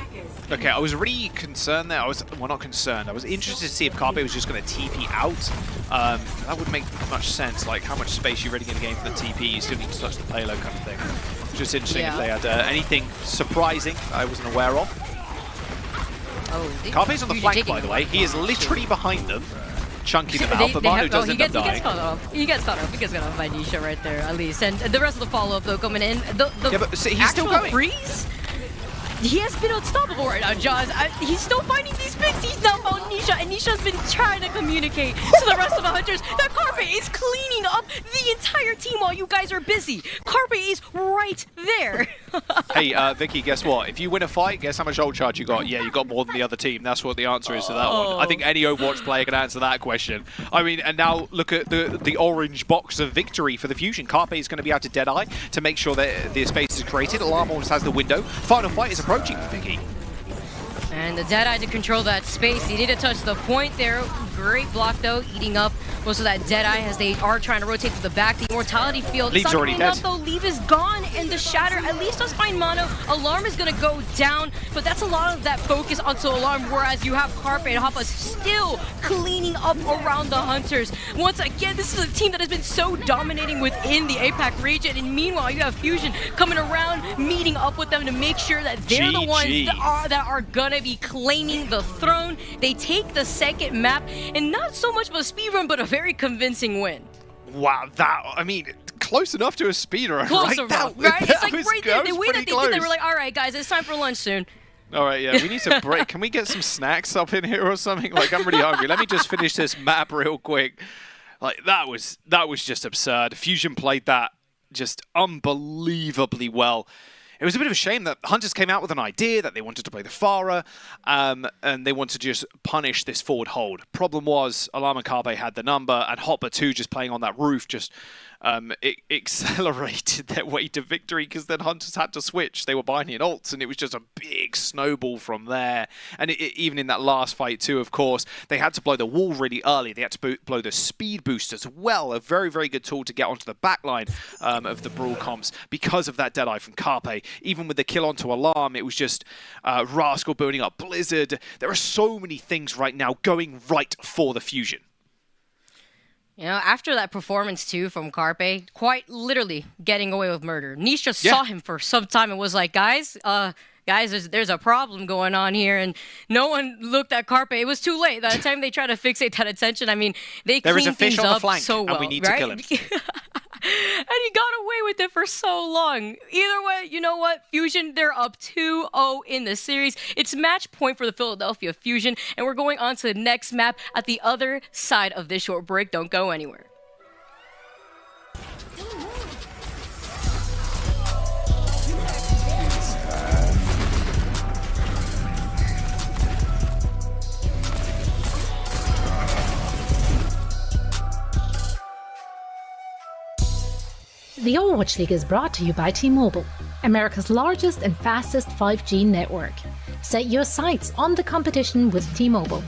Okay, I was really concerned there. Well, not concerned. I was interested to see if Carpe was just going to TP out. That would make much sense. Like, how much space you're really going to gain for the TP. You still need to touch the payload kind of thing. Just interesting if they had anything surprising I wasn't aware of. Carpe's on the flank, by the way. He is literally behind them, chunking them out, but Manu does end up dying. He gets caught off by Nisha right there, at least. And the rest of the follow-up, though, coming in. Yeah, but he's still going. Freeze? He has been unstoppable right now, Jaws. He's still finding these picks. He's now found Nisha, and Nisha's been trying to communicate to the rest of the Hunters that Carpe is cleaning up the entire team while you guys are busy. Carpe is right there. Hey, Vicky, guess what? If you win a fight, guess how much ult charge you got? Yeah, you got more than the other team. That's what the answer is to that one. I think any Overwatch player can answer that question. I mean, and now look at the orange box of victory for the Fusion. Carpe is going to be out to Deadeye to make sure that the space is created. Alarm almost has the window. Final fight is approaching for Vicky. And the Deadeye to control that space. He didn't touch the point there. Great block, though, eating up most of that Deadeye as they are trying to rotate to the back. The Immortality field. Leave's already dead. Though. Leave is gone, and the Shatter at least does find Mono. Alarm is going to go down, but that's a lot of that focus onto Alarm, whereas you have Carpe and Hoppa still cleaning up around the Hunters. Once again, this is a team that has been so dominating within the APAC region, and meanwhile, you have Fusion coming around, meeting up with them to make sure that they're the ones that are going to be claiming the throne. They take the second map, and not so much of a speed run, but a very convincing win. Wow, I mean, close enough to a speed run. Close enough, right? It's like right there. The way that they close. did, they were like, all right, guys, it's time for lunch soon. All right, yeah, we need some break. Can we get some snacks up in here or something? Like, I'm really hungry. Let me just finish this map real quick. Like, that was just absurd. Fusion played that just unbelievably well. it was a bit of a shame that Hunters came out with an idea that they wanted to play the Farah, and they wanted to just punish this forward hold. Problem was, Alarm and Carpe had the number, and Hopper 2 just playing on that roof just it accelerated their way to victory, because then Hunters had to switch. They were binding ults, and it was just a big snowball from there. And even in that last fight too, of course, they had to blow the wall really early. They had to blow the speed boost as well, a very, very good tool to get onto the backline of the Brawl comps because of that Deadeye from Carpe. Even with the kill onto Alarm, it was just Rascal building up Blizzard. There are so many things right now going right for the Fusion. You know, after that performance, too, from Carpe, quite literally getting away with murder. Nisha saw him for some time and was like, guys, there's a problem going on here. And no one looked at Carpe. It was too late. By the time they tried to fixate that attention, I mean, they cleaned things up so well, and we need to kill him. And he got away with it for so long. Either way, you know what? Fusion, they're up 2-0 in the series. It's match point for the Philadelphia Fusion, and we're going on to the next map at the other side of this short break. Don't go anywhere. The Overwatch League is brought to you by T-Mobile, America's largest and fastest 5G network. Set your sights on the competition with T-Mobile.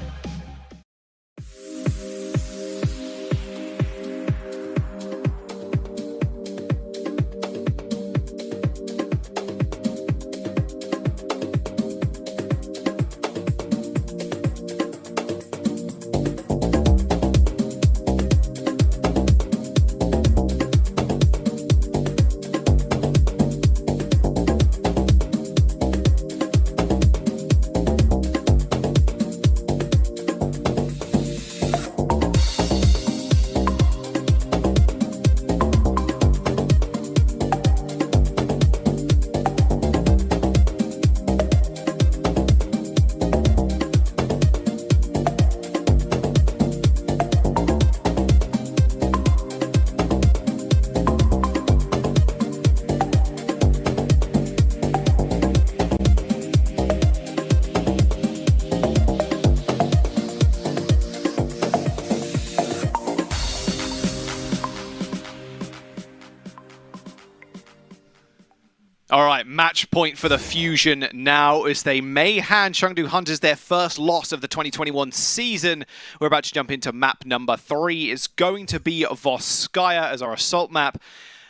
All right, match point for the Fusion now as they may hand Chengdu Hunters their first loss of the 2021 season. We're about to jump into map number 3. It's going to be Voskaya as our assault map.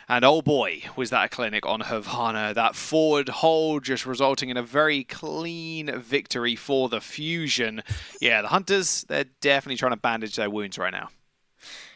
And oh boy, was that a clinic on Havana. That forward hold just resulting in a very clean victory for the Fusion. Yeah, the Hunters, they're definitely trying to bandage their wounds right now.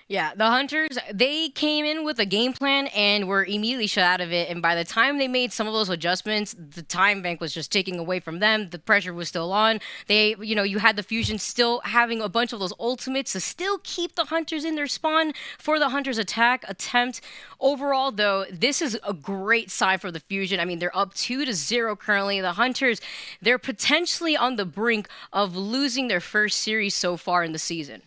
Yeah, the Hunters, they came in with a game plan and were immediately shut out of it. And by the time they made some of those adjustments, the time bank was just taking away from them. The pressure was still on. They, you had the Fusion still having a bunch of those ultimates to still keep the Hunters in their spawn for the Hunters' attack attempt. Overall, though, this is a great side for the Fusion. I mean, they're up 2-0 currently. The Hunters, they're potentially on the brink of losing their first series so far in the season.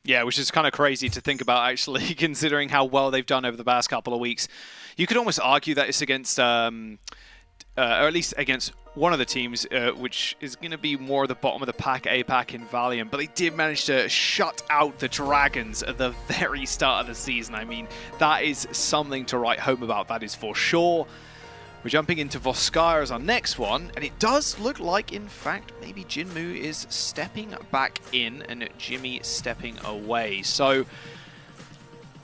Yeah, which is kind of crazy to think about, actually, considering how well they've done over the past couple of weeks. You could almost argue that it's against, or at least against one of the teams, which is going to be more at the bottom of the pack, APAC in Valiant. But they did manage to shut out the Dragons at the very start of the season. I mean, that is something to write home about, that is for sure. We're jumping into Voskaya as our next one, and it does look like, in fact, maybe Jinmu is stepping back in and Jimmy stepping away. So,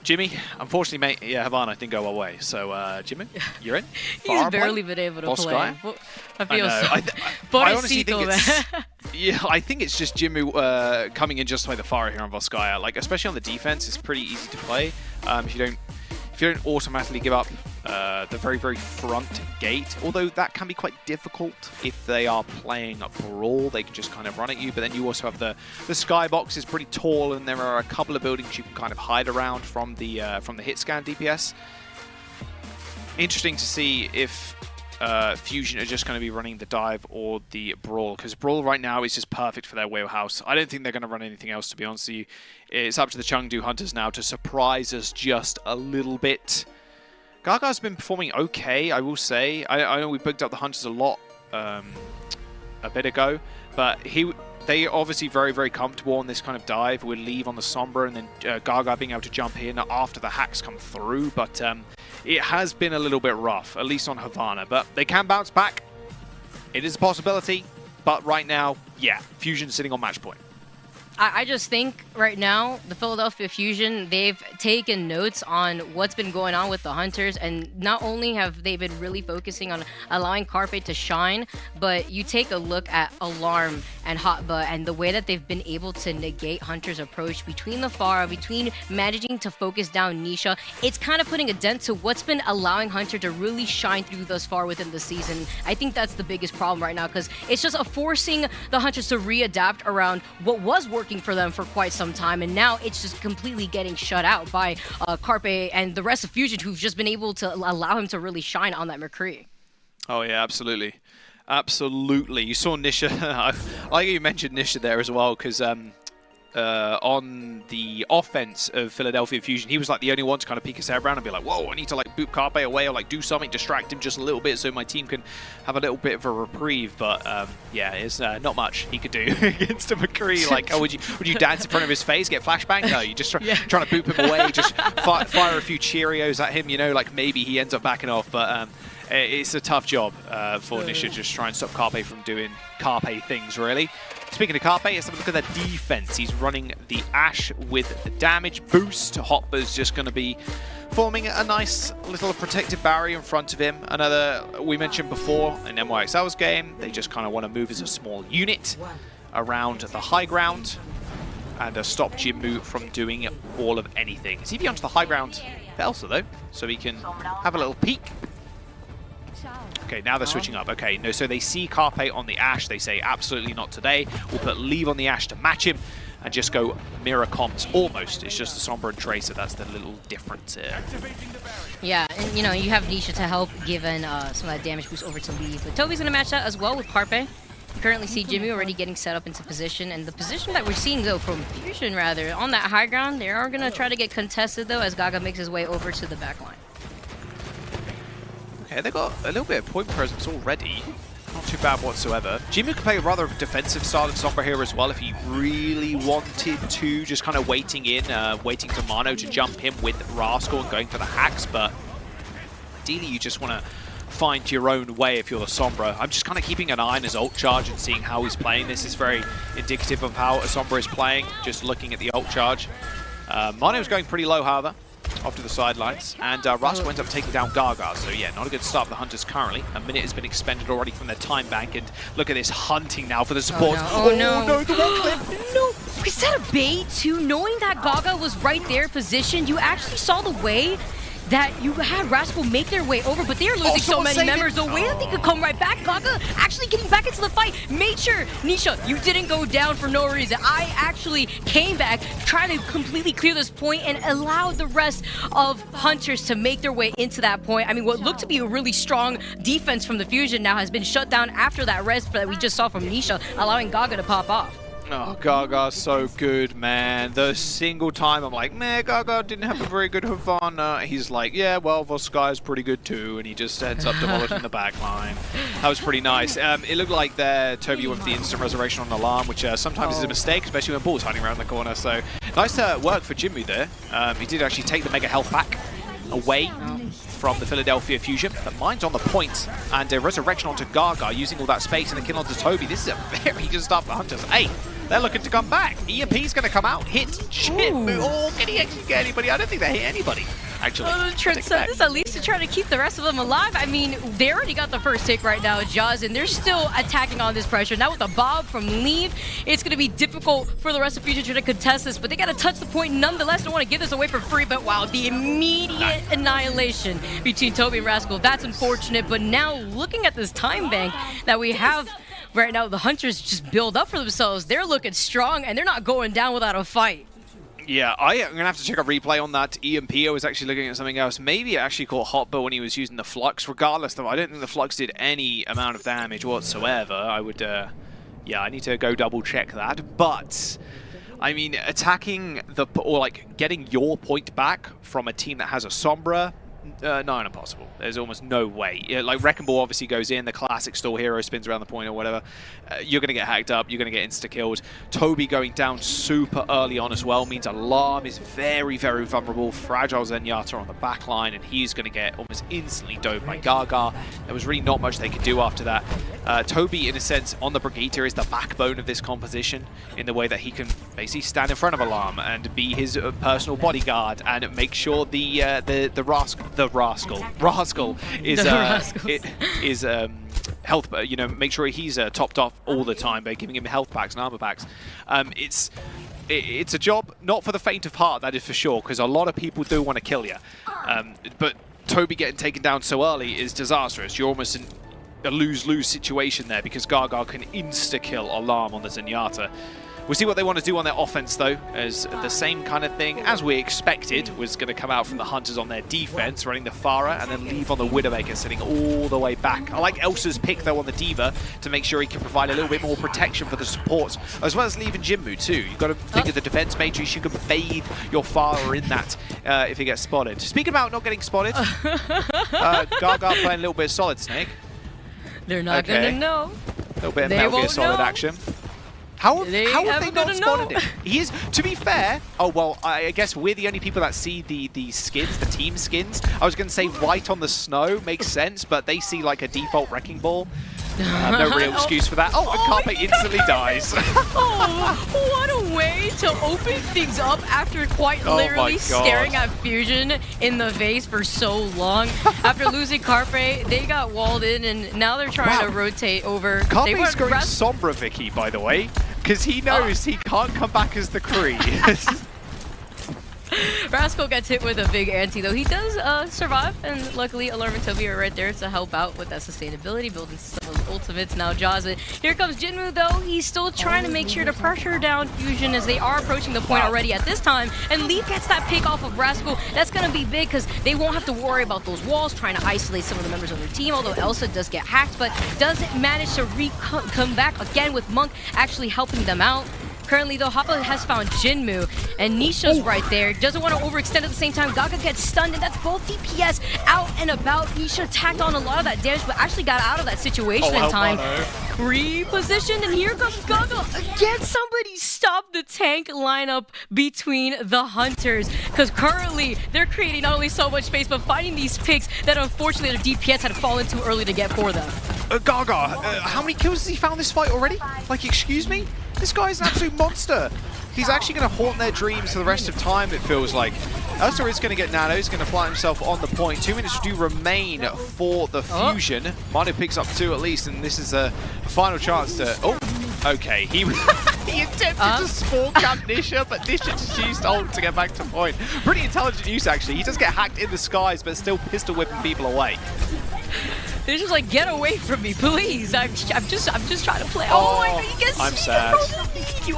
Jimmy, unfortunately, mate, yeah, Havana didn't go away. So, Jinmu, you're in. He's barely been able to Voskaya. play. I feel I honestly think it's... Yeah, I think it's just Jinmu coming in just to play the Farah here on Voskaya. Like, especially on the defense, it's pretty easy to play. If you don't automatically give up the very, very front gate, although that can be quite difficult if they are playing a Brawl. They can just kind of run at you, but then you also have the skybox is pretty tall, and there are a couple of buildings you can kind of hide around from the hit scan DPS. Interesting to see if Fusion are just going to be running the dive or the Brawl, because Brawl right now is just perfect for their wheelhouse. I don't think they're going to run anything else, to be honest with you. It's up to the Chengdu Hunters now to surprise us just a little bit. Gaga's been performing okay, I will say. I know we booked up the Hunters a lot a bit ago, but they are obviously very, very comfortable on this kind of dive. We'll leave on the Sombra and then Gaga being able to jump in after the hacks come through. But it has been a little bit rough, at least on Havana. But they can bounce back. It is a possibility. But right now, yeah, Fusion's sitting on match point. I just think right now, the Philadelphia Fusion, they've taken notes on what's been going on with the Hunters, and not only have they been really focusing on allowing Carpe to shine, but you take a look at Alarm and Hotba and the way that they've been able to negate Hunter's approach between the Pharah, between managing to focus down Nisha. It's kind of putting a dent to what's been allowing Hunter to really shine through thus far within the season. I think that's the biggest problem right now, because it's just forcing the Hunters to readapt around what was working for them for quite some time, and now it's just completely getting shut out by Carpe and the rest of Fusion, who've just been able to allow him to really shine on that McCree. Oh yeah, absolutely. Absolutely. You saw Nisha. I like you mentioned Nisha there as well, because on the offense of Philadelphia Fusion, he was like the only one to kind of peek his head around and be like, whoa, I need to like boot Carpe away or like do something, distract him just a little bit so my team can have a little bit of a reprieve. But yeah, it's not much he could do against a McCree. Like, oh, would you dance in front of his face, get flashbang? No, you just trying to boop him away, just fire a few Cheerios at him, you know, like maybe he ends up backing off. But it's a tough job for Nisha, just try and stop Carpe from doing Carpe things, really. Speaking of Carpe, let's have a look at their defense. He's running the Ashe with the damage boost. Hotba's just going to be forming a nice little protective barrier in front of him. Another, we mentioned before, in NYXL's game, they just kind of want to move as a small unit around the high ground and stop Jinmu from doing all of anything. Is he onto the high ground for Elsa, though? So he can have a little peek. Okay, now they're switching up. Okay, no, so they see Carpe on the Ashe. They say, absolutely not today. We'll put Leave on the Ashe to match him and just go mirror comps almost. It's just the Sombra and Tracer. That's the little difference here. Yeah, and you know, you have Nisha to help given some of that damage boost over to Leave. But Toby's going to match that as well with Carpe. You currently see Jimmy already getting set up into position. And the position that we're seeing, though, from Fusion, rather, on that high ground, they are going to try to get contested, though, as Gaga makes his way over to the back line. Okay, they've got a little bit of point presence already. Not too bad whatsoever. Jimmy could play a rather defensive style in Sombra here as well if he really wanted to, just kind of waiting in, waiting for Mano to jump in with Rascal and going for the hacks, but ideally you just want to find your own way if you're the Sombra. I'm just kind of keeping an eye on his ult charge and seeing how he's playing. This is very indicative of how a Sombra is playing, just looking at the ult charge. Mano's going pretty low, however, off to the sidelines, and Rascal ends up taking down Gaga. So yeah, not a good start for the Hunters currently. A minute has been expended already from their time bank, and look at this hunting now for the support. Oh no, the wall clip! No, is that a bait too? Knowing that Gaga was right there positioned, you actually saw the way that you had Rascal make their way over, but they are losing so many members. The way that they could come right back, Gaga actually getting back into the fight, made sure, Nisha, you didn't go down for no reason. I actually came back, trying to completely clear this point and allowed the rest of Hunters to make their way into that point. I mean, what looked to be a really strong defense from the Fusion now has been shut down after that rest that we just saw from Nisha, allowing Gaga to pop off. Oh, Gaga's so good, man. The single time I'm like, man, Gaga didn't have a very good Havana. He's like, yeah, well, Vosky's pretty good too, and he just ends up demolishing the back line. That was pretty nice. It looked like there Toby went for the instant resurrection on Alarm, which sometimes is a mistake, especially when Ball's hiding around the corner. So nice work for Jinmu there. He did actually take the Mega Health back away from the Philadelphia Fusion, but mine's on the point, and a resurrection onto Gaga, using all that space, and a kill onto Toby. This is a very good start for Hunters. Hey, they're looking to come back. EMP's going to come out, hit Jinmu. Oh, can he actually get anybody? I don't think they hit anybody, actually. This at least to try to keep the rest of them alive. I mean, they already got the first take right now, Jaws, and they're still attacking on this pressure. Now with a Bob from Leave, it's going to be difficult for the rest of Fusion to contest this, but they got to touch the point nonetheless. Don't want to give this away for free, but wow, the immediate annihilation between Toby and Rascal. That's unfortunate, but now looking at this time bank that we have right now, the Hunters just build up for themselves. They're looking strong, and they're not going down without a fight. Yeah, I'm going to have to check a replay on that EMP. I was actually looking at something else. Maybe it actually caught Hotba when he was using the Flux. Regardless, though, I don't think the Flux did any amount of damage whatsoever. I would, yeah, I need to go double check that. But, I mean, attacking or like getting your point back from a team that has a Sombra, nigh impossible. There's almost no way. Like Wrecking Ball obviously goes in, the classic stall hero spins around the point or whatever. You're going to get hacked up, you're going to get insta-killed. Toby going down super early on as well means Alarm is very, very vulnerable. Fragile Zenyatta on the back line, and he's going to get almost instantly dove by Gaga. There was really not much they could do after that. Toby, in a sense, on the Brigitte is the backbone of this composition in the way that he can basically stand in front of Alarm and be his personal bodyguard and make sure the rascal is health, you know, make sure he's topped off all the time by giving him health packs and armor packs. It's a job not for the faint of heart, that is for sure, because a lot of people do want to kill you. But Toby getting taken down so early is disastrous. You're almost in a lose-lose situation there because Gaga can insta-kill Alarm on the Zenyatta. We'll see what they want to do on their offense, though, as the same kind of thing, as we expected, was going to come out from the Hunters on their defense, running the Pharah, and then leave on the Widowmaker, sitting all the way back. I like Elsa's pick, though, on the D.Va to make sure he can provide a little bit more protection for the supports, as well as leaving Jinmu, too. You've got to think of the defense matrix. You can bathe your Pharah in that if he gets spotted. Speaking about not getting spotted, Gaga playing a little bit of Solid Snake. They're not going to know. A little bit of Metal Gear Solid action. How have they not spotted him? He is, to be fair, oh well, I guess we're the only people that see the skins, the team skins. I was going to say white on the snow makes sense, but they see like a default Wrecking Ball. No real excuse for that. Oh, and Carpe instantly dies. Oh, what a way to open things up after quite literally staring at Fusion in the face for so long. After losing Carpe, they got walled in, and now they're trying to rotate over. Carpe's going Sombra Vicky, by the way, because he knows he can't come back as the Kree. Rascal gets hit with a big anti, though. He does survive, and luckily Alarm and Toby are right there to help out with that sustainability, building some of those ultimates. Now Jaws it. Here comes Jinmu, though. He's still trying to make sure to pressure down Fusion as they are approaching the point already at this time. And Leaf gets that pick off of Rascal. That's going to be big because they won't have to worry about those walls, trying to isolate some of the members of their team, although Elsa does get hacked, but doesn't manage to come back again with Monk actually helping them out. Currently, though, Hoppa has found Jinmu, and Nisha's right there. Doesn't want to overextend at the same time. Gaga gets stunned, and that's both DPS out and about. Nisha tacked on a lot of that damage, but actually got out of that situation in time. Repositioned, and here comes Gaga. Again, somebody stop the tank lineup between the Hunters, because currently, they're creating not only so much space, but finding these picks that unfortunately the DPS had fallen too early to get for them. Gaga, how many kills has he found this fight already? Like, excuse me? This guy's an absolute monster. He's actually going to haunt their dreams for the rest of time, it feels like. Elsa is going to get nano. He's going to fly himself on the point. 2 minutes do remain for the Fusion. Manu picks up 2 at least, and this is a final chance to... Oh, okay. He attempted to spawn camp Nisha, but Nisha just used ult to get back to point. Pretty intelligent use, actually. He does get hacked in the skies, but still pistol whipping people away. They're just like, get away from me, please. I'm just trying to play. Oh my god, he gets sad. He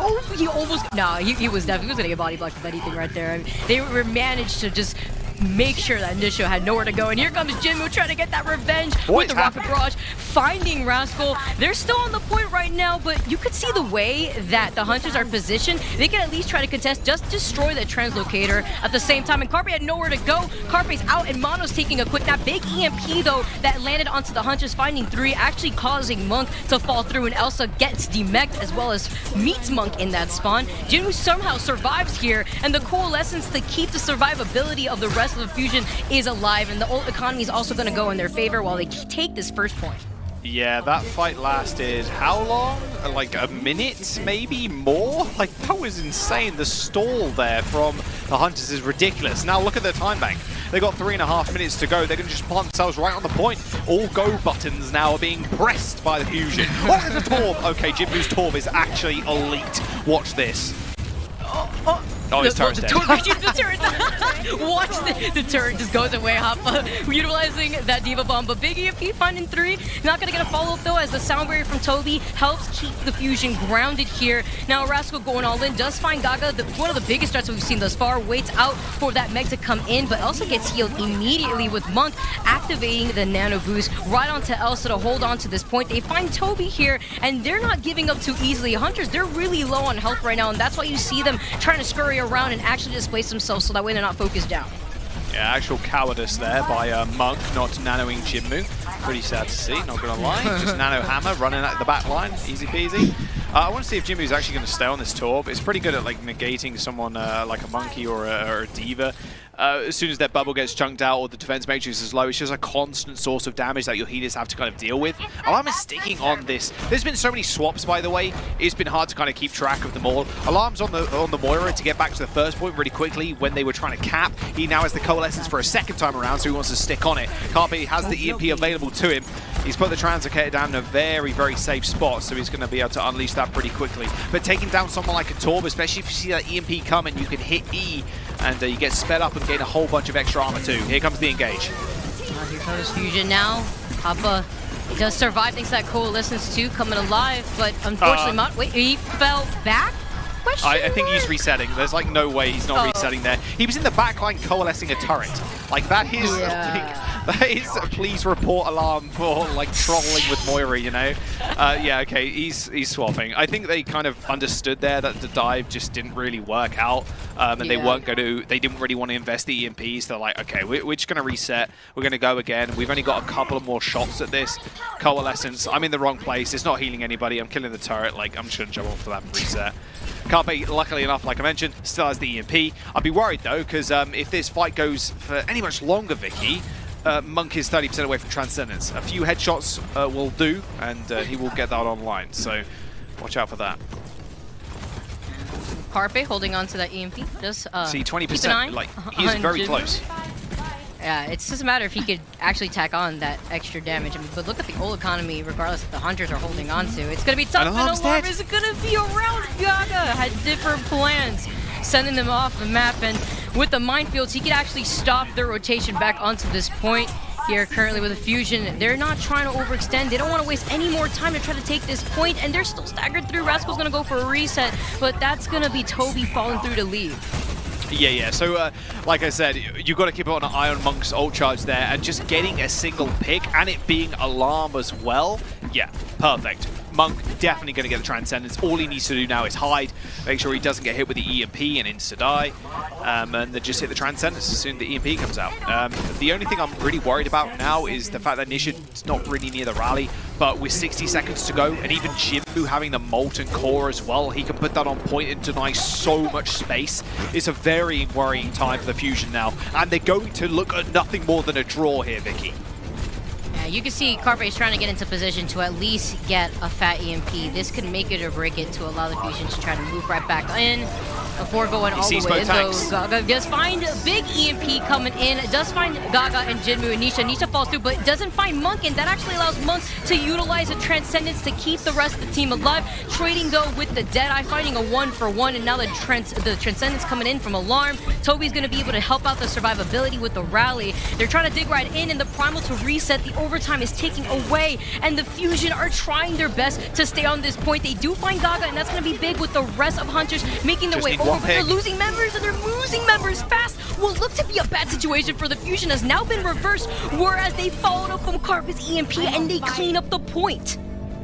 almost. No, he was definitely gonna get body blocked with anything right there. I mean, they managed to just make sure that Nisha had nowhere to go. And here comes Jinmu trying to get that revenge with the Rocket Barrage, finding Rascal. They're still on the point right now, but you could see the way that the Hunters are positioned. They can at least try to contest, just destroy the translocator at the same time. And Carpe had nowhere to go. Carpe's out, and Mono's taking a quick nap. Big EMP, though, that landed onto the Hunters, finding 3, actually causing Monk to fall through, and Elsa gets demeched as well as meets Monk in that spawn. Jinmu somehow survives here, and the coalescence to keep the survivability of the rest of the Fusion is alive, and the ult economy is also going to go in their favor while they take this first point. Yeah, that fight lasted how long? Like a minute, maybe more? Like, that was insane. The stall there from the Hunters is ridiculous. Now look at their time bank. They got 3.5 minutes to go. They're going to just plant themselves right on the point. All go buttons now are being pressed by the Fusion. Oh, there's a Torb. Okay, Jinmu's Torb is actually elite. Watch this. Oh, his turret's dead. The turret. Watch the turret just goes away. Hoppa utilizing that D.Va bomb, but Big EMP finding 3. Not gonna get a follow-up though, as the sound barrier from Toby helps keep the Fusion grounded here. Now Rascal going all in, does find Gaga, one of the biggest threats we've seen thus far. Waits out for that Meg to come in, but also gets healed immediately with Monk activating the nano boost right onto Elsa to hold on to this point. They find Toby here, and they're not giving up too easily. Hunters, they're really low on health right now, and that's why you see them trying to scurry around and actually displace themselves so that way they're not focused down. Yeah, actual cowardice there by Monk not nanoing Jinmu. Pretty sad to see, not gonna lie. Just nano hammer running at the back line, easy peasy. I want to see if Jinmu's actually going to stay on this Torb. It's pretty good at like negating someone like a Monkey or a Diva. As soon as their bubble gets chunked out or the defense matrix is low, it's just a constant source of damage that your healers have to kind of deal with. Alarm is sticking on this. There's been so many swaps, by the way. It's been hard to kind of keep track of them all. Alarm's on the Moira to get back to the first point really quickly when they were trying to cap. He now has the Coalescence for a second time around, so he wants to stick on it. Carpe has the EMP available to him. He's put the Translocator down in a very, very safe spot, so he's going to be able to unleash that pretty quickly. But taking down someone like a Torb, especially if you see that EMP coming, you can hit E, and you get sped up and gain a whole bunch of extra armor too. Here comes the engage. Here comes Fusion now. Papa does survive thanks to that Coalescence too, coming alive, but unfortunately, wait, he fell back? I think he's resetting. There's like no way he's not resetting there. He was in the backline coalescing a turret. Like that is, that is please report Alarm for like trolling with Moira, you know? Yeah, okay, he's swapping. I think they kind of understood there that the dive just didn't really work out, and they weren't going to. They didn't really want to invest the EMPs. They're like, okay, we're just going to reset. We're going to go again. We've only got a couple of more shots at this. Coalescence. I'm in the wrong place. It's not healing anybody. I'm killing the turret. Like I'm just going to jump off for that and reset. Carpe, luckily enough, like I mentioned, still has the EMP. I'd be worried though, because if this fight goes for any much longer, Vicky, Monk is 30% away from Transcendence. A few headshots will do, and he will get that online. So watch out for that. Carpe holding on to that EMP. Just see 20%. Like he's very close. Yeah, it's just a matter if he could actually tack on that extra damage. I mean, but look at the whole economy, regardless if the Hunters are holding on to. It's going to be tough, and Alarm is going to be around. Gaga had different plans, sending them off the map, and with the minefields, he could actually stop their rotation back onto this point. Here currently with a Fusion, they're not trying to overextend. They don't want to waste any more time to try to take this point, and they're still staggered through. Rascal's going to go for a reset, but that's going to be Toby falling through to leave. Yeah. So, like I said, you've got to keep an eye on Monk's ult charge there, and just getting a single pick, and it being Alarm as well. Yeah, perfect. Monk definitely going to get the Transcendence. All he needs to do now is hide, make sure he doesn't get hit with the EMP and insta-die, and then just hit the Transcendence as soon as the EMP comes out. The only thing I'm really worried about now is the fact that Nisha's not really near the rally, but with 60 seconds to go, and even Jinmu having the Molten Core as well, he can put that on point and deny so much space. It's a very worrying time for the Fusion now, and they're going to look at nothing more than a draw here, Vicky. Yeah, you can see Carpe is trying to get into position to at least get a fat EMP. This could make it or break it to allow the Fusion to try to move right back in before going all the way in. So Gaga does find a big EMP coming in. It does find Gaga and Jinmu and Nisha. Nisha falls through, but doesn't find Monk, and that actually allows Monk to utilize a Transcendence to keep the rest of the team alive. Trading though with the Deadeye, finding a 1-for-1, and now the Transcendence coming in from Alarm. Toby's going to be able to help out the survivability with the rally. They're trying to dig right in, and the Primal to reset. The overtime is taking away, and the Fusion are trying their best to stay on this point. They do find Gaga, and that's going to be big with the rest of Hunters making their way over, but they're losing members, and they're losing members fast. What looked to be a bad situation for the Fusion has now been reversed, whereas they followed up from Carpe's EMP, and they clean up the point.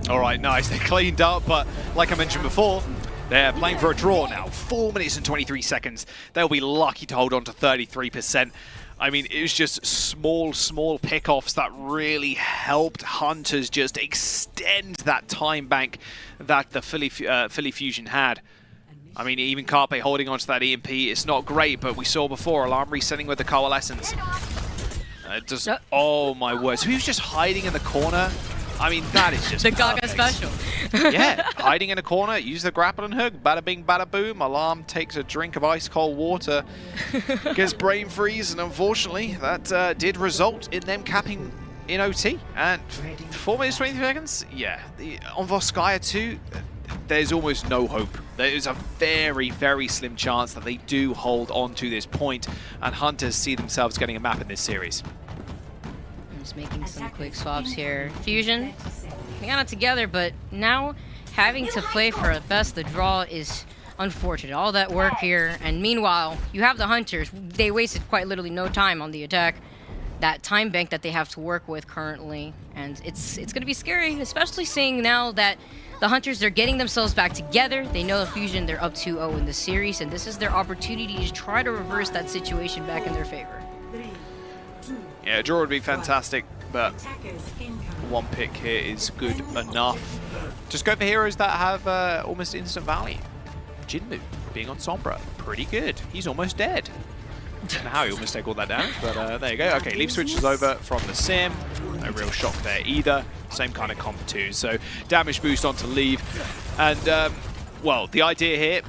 All right, nice. They cleaned up, but like I mentioned before, they're playing for a draw now. 4 minutes and 23 seconds. They'll be lucky to hold on to 33%. I mean, it was just small pickoffs that really helped Hunters just extend that time bank that the Philly Fusion had. I mean, even Carpe holding onto that EMP, it's not great, but we saw before, Alarm resetting with the Coalescence. Oh my word. So he was just hiding in the corner. I mean, that is just the Gaga special. Yeah, hiding in a corner, use the grappling hook, bada bing, bada boom. Alarm takes a drink of ice cold water, gets brain freeze, and unfortunately, that did result in them capping in OT. And 4 minutes, 23 seconds? Yeah, on Voskaya too, there's almost no hope. There is a very, very slim chance that they do hold on to this point, and Hunters see themselves getting a map in this series. Just making some quick swaps here. Fusion, we got it together, but now having to play for a best the draw is unfortunate. All that work here, and meanwhile, you have the Hunters. They wasted quite literally no time on the attack. That time bank that they have to work with currently, and it's going to be scary, especially seeing now that the Hunters, they're getting themselves back together. They know the Fusion, they're up 2-0 in the series, and this is their opportunity to try to reverse that situation back in their favor. Yeah, a draw would be fantastic, but one pick here is good enough. Just go for heroes that have almost instant value. Jinmu being on Sombra, pretty good. He's almost dead. I don't know how he almost take all that damage, but there you go. Okay, Leaf switches over from the Sim. No real shock there either. Same kind of comp too. So damage boost onto Leaf. And, well, the idea here,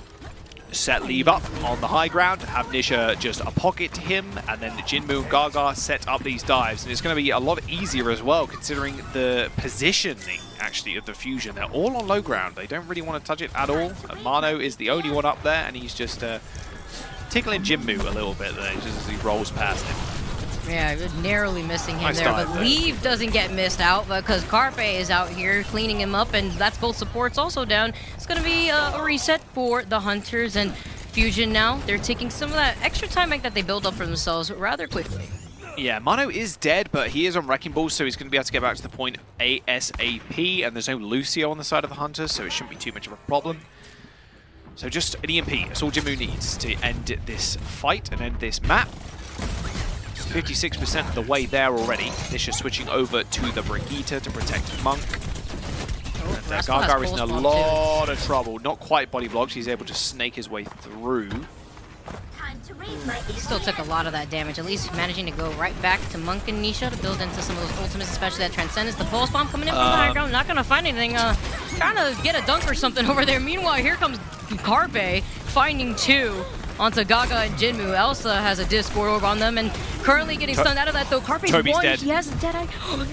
set Leaf up on the high ground, have Nisha just pocket him, and then Jinmu and Gaga set up these dives. And it's going to be a lot easier as well, considering the positioning, actually, of the Fusion. They're all on low ground. They don't really want to touch it at all. Mano is the only one up there, and he's just tickling Jinmu a little bit there, just as he rolls past him. Yeah, narrowly missing him Nice there, dive but there. Leave doesn't get missed out because Carpe is out here cleaning him up, and that's both supports also down. It's going to be a reset for the Hunters, and Fusion now, they're taking some of that extra time that they build up for themselves rather quickly. Yeah, Mano is dead, but he is on Wrecking Ball, so he's going to be able to get back to the point ASAP, and there's no Lucio on the side of the Hunters, so it shouldn't be too much of a problem. So just an EMP, that's all Jinmu needs to end this fight and end this map. 56% of the way there already. Nisha switching over to the Brigitte to protect Monk. And Gaga is in a lot of trouble. Not quite body blocked, he's able to snake his way through. He still took a lot of that damage, at least managing to go right back to Monk and Nisha to build into some of those ultimates, especially that Transcendence. The Pulse Bomb coming in from the high ground, not going to find anything. Trying to get a dunk or something over there. Meanwhile, here comes Carpe, finding two onto Gaga and Jinmu. Elsa has a Discord orb on them and currently getting stunned out of that though. Carpe's Toby's one, dead. he has a Deadeye.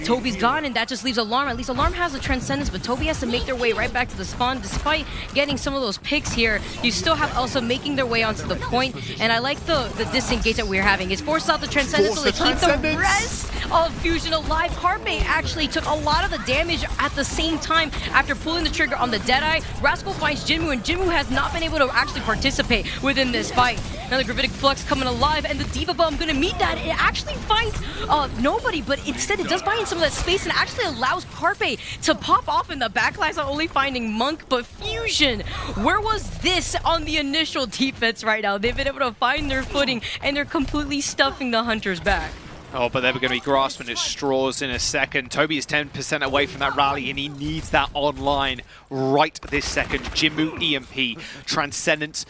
Toby's gone and that just leaves Alarm. At least Alarm has a Transcendence, but Toby has to make their way right back to the spawn. Despite getting some of those picks here, you still have Elsa making their way onto the point, and I like the disengage that we're having. It forces out the Transcendence so they keep the rest of Fusion alive. Carpe actually took a lot of the damage at the same time after pulling the trigger on the Deadeye. Rascal finds Jinmu, and Jinmu has not been able to actually participate within this fight. Another Gravitic Flux coming alive, and the Diva Bomb gonna meet that. It actually finds nobody, but instead it does buy in some of that space and actually allows Carpe to pop off in the backlines, not only finding Monk, but Fusion. Where was this on the initial defense right now? They've been able to find their footing, and they're completely stuffing the Hunters back. Oh, but they're going to be grasping at straws in a second. Toby is 10% away from that rally, and he needs that online right this second. Jinmu EMP, Transcendence.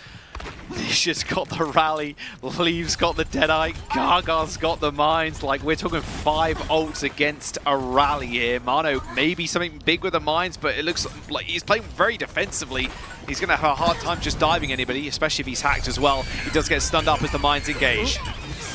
Nisha's got the rally, Leave's got the Deadeye, Gaga's got the mines. Like, we're talking 5 ults against a rally here. Mano, maybe something big with the mines, but it looks like he's playing very defensively. He's going to have a hard time just diving anybody, especially if he's hacked as well. He does get stunned up as the mines engage.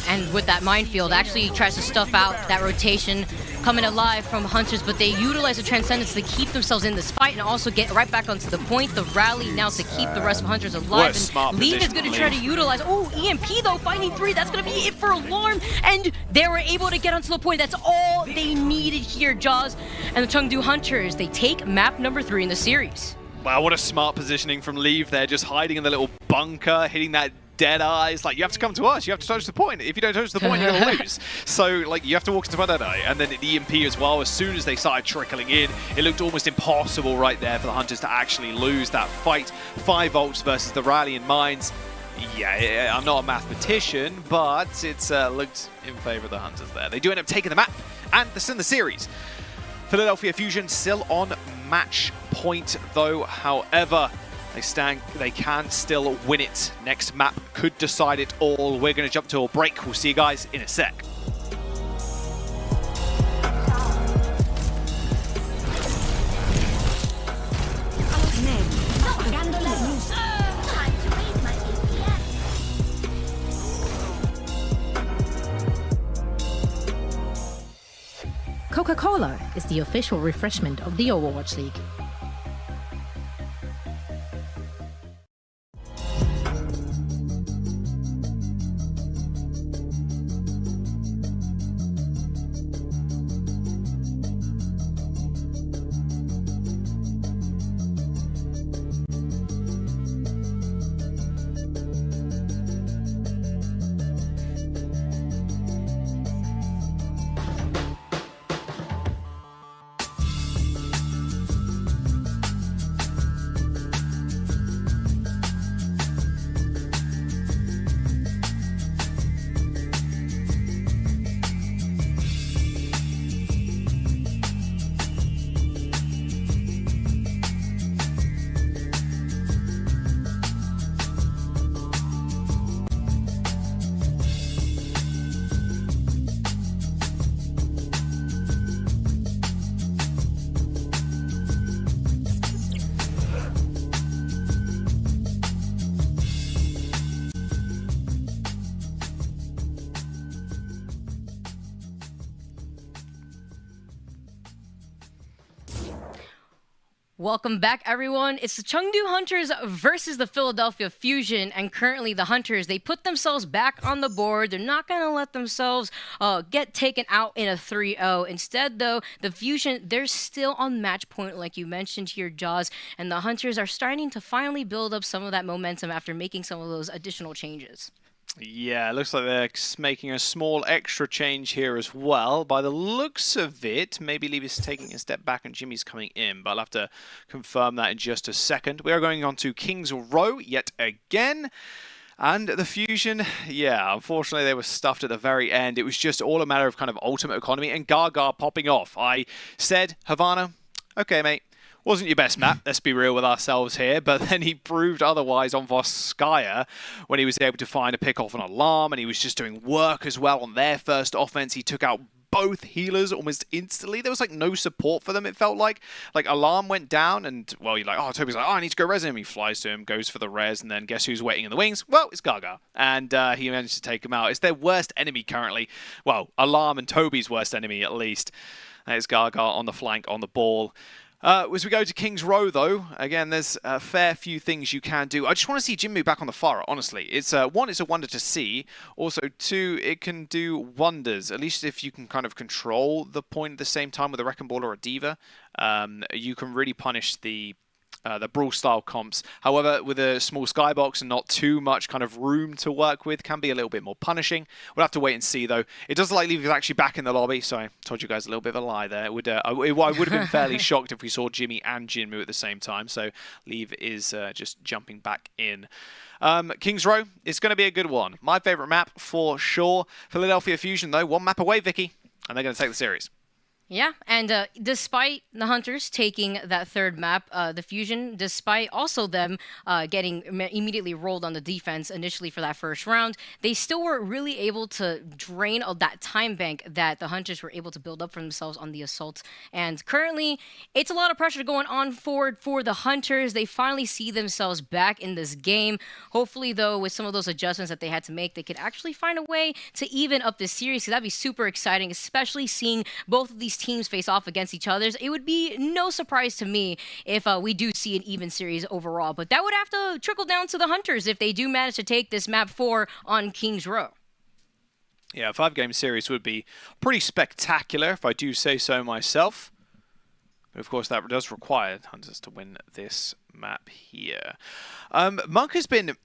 And with that minefield, actually tries to stuff out that rotation coming alive from Hunters, but they utilize the Transcendence to keep themselves in this fight and also get right back onto the point. The rally now to keep the rest of Hunters alive. And Leave is going to try to utilize, oh, EMP though, finding 3. That's going to be it for Alarm. And they were able to get onto the point. That's all they needed here, Jaws. And the Chengdu Hunters, they take map number 3 in the series. Wow, what a smart positioning from Leave there, just hiding in the little bunker, hitting that dead eyes. Like, you have to come to us, you have to touch the point. If you don't touch the point, you're gonna lose. So, like, you have to walk into my Deadeye, and then the EMP as well. As soon as they started trickling in, it looked almost impossible right there for the Hunters to actually lose that fight. 5 ults versus the rally in mines. Yeah, I'm not a mathematician, but it's looked in favor of the Hunters there. They do end up taking the map, and this in the series. Philadelphia Fusion still on match point, though. However, they can still win it. Next map could decide it all. We're going to jump to a break. We'll see you guys in a sec. Coca-Cola is the official refreshment of the Overwatch League. Welcome back, everyone. It's the Chengdu Hunters versus the Philadelphia Fusion, and currently the Hunters, they put themselves back on the board. They're not going to let themselves get taken out in a 3-0. Instead, though, the Fusion, they're still on match point, like you mentioned here, Jaws, and the Hunters are starting to finally build up some of that momentum after making some of those additional changes. Yeah, it looks like they're making a small extra change here as well. By the looks of it, maybe Levy's taking a step back and Jimmy's coming in, but I'll have to confirm that in just a second. We are going on to King's Row yet again. And the Fusion, yeah, unfortunately they were stuffed at the very end. It was just all a matter of kind of ultimate economy and Gaga popping off. I said, Havana, okay, mate. Wasn't your best map, let's be real with ourselves here, but then he proved otherwise on Voskaya when he was able to find a pick off an alarm, and he was just doing work as well on their first offense. He took out both healers almost instantly. There was like no support for them, it felt like. Like alarm went down and, well, you're like, oh, Toby's like, oh, I need to go res him. He flies to him, goes for the res, and then guess who's waiting in the wings? Well, it's Gaga. And he managed to take him out. It's their worst enemy currently. Well, alarm and Toby's worst enemy at least. That is Gaga on the flank, on the ball. As we go to King's Row, though, again, there's a fair few things you can do. I just want to see Jinmu back on the Pharah, honestly. It's one, it's a wonder to see. Also, two, it can do wonders, at least if you can kind of control the point at the same time with a Wrecking Ball or a Diva. You can really punish the Brawl-style comps. However, with a small skybox and not too much kind of room to work with, can be a little bit more punishing. We'll have to wait and see, though. It does like Levy's actually back in the lobby, so I told you guys a little bit of a lie there. I would have been fairly shocked if we saw Jimmy and Jinmu at the same time, so Lev is just jumping back in. King's Row, it's going to be a good one. My favourite map, for sure. Philadelphia Fusion, though, one map away, Vicky, and they're going to take the series. Yeah, and despite the Hunters taking that third map, the Fusion, despite also them getting immediately rolled on the defense initially for that first round, they still were really able to drain that time bank that the Hunters were able to build up for themselves on the assault. And currently, it's a lot of pressure going on forward for the Hunters. They finally see themselves back in this game. Hopefully, though, with some of those adjustments that they had to make, they could actually find a way to even up this series, because that'd be super exciting, especially seeing both of these teams face off against each other. It would be no surprise to me if we do see an even series overall, but that would have to trickle down to the Hunters if they do manage to take this map 4 on King's Row. Yeah, a 5-game series would be pretty spectacular, if I do say so myself. But of course, that does require Hunters to win this map here. Monk has been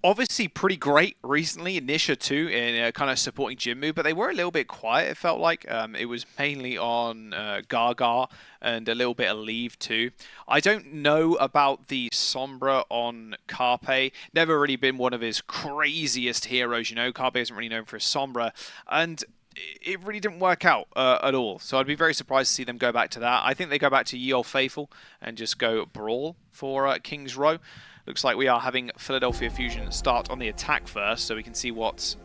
obviously pretty great recently, Nisha too, in kind of supporting Jinmu, but they were a little bit quiet, it felt like. It was mainly on Gaga and a little bit of Leave too. I don't know about the Sombra on Carpe. Never really been one of his craziest heroes, you know. Carpe isn't really known for his Sombra, and it really didn't work out at all. So I'd be very surprised to see them go back to that. I think they go back to Ye Olde Faithful and just go Brawl for King's Row. Looks like we are having Philadelphia Fusion start on the attack first, so we can see what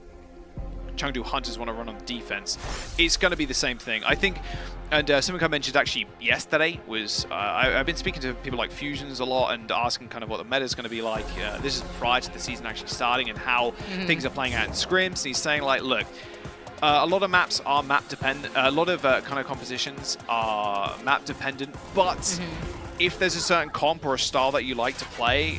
Chengdu Hunters want to run on defense. It's going to be the same thing. I think, and something I mentioned actually yesterday was, I've been speaking to people like Fusions a lot and asking kind of what the meta is going to be like. This is prior to the season actually starting and how things are playing out in scrims. And he's saying like, look, a lot of maps are map dependent, a lot of kind of compositions are map dependent, but if there's a certain comp or a style that you like to play,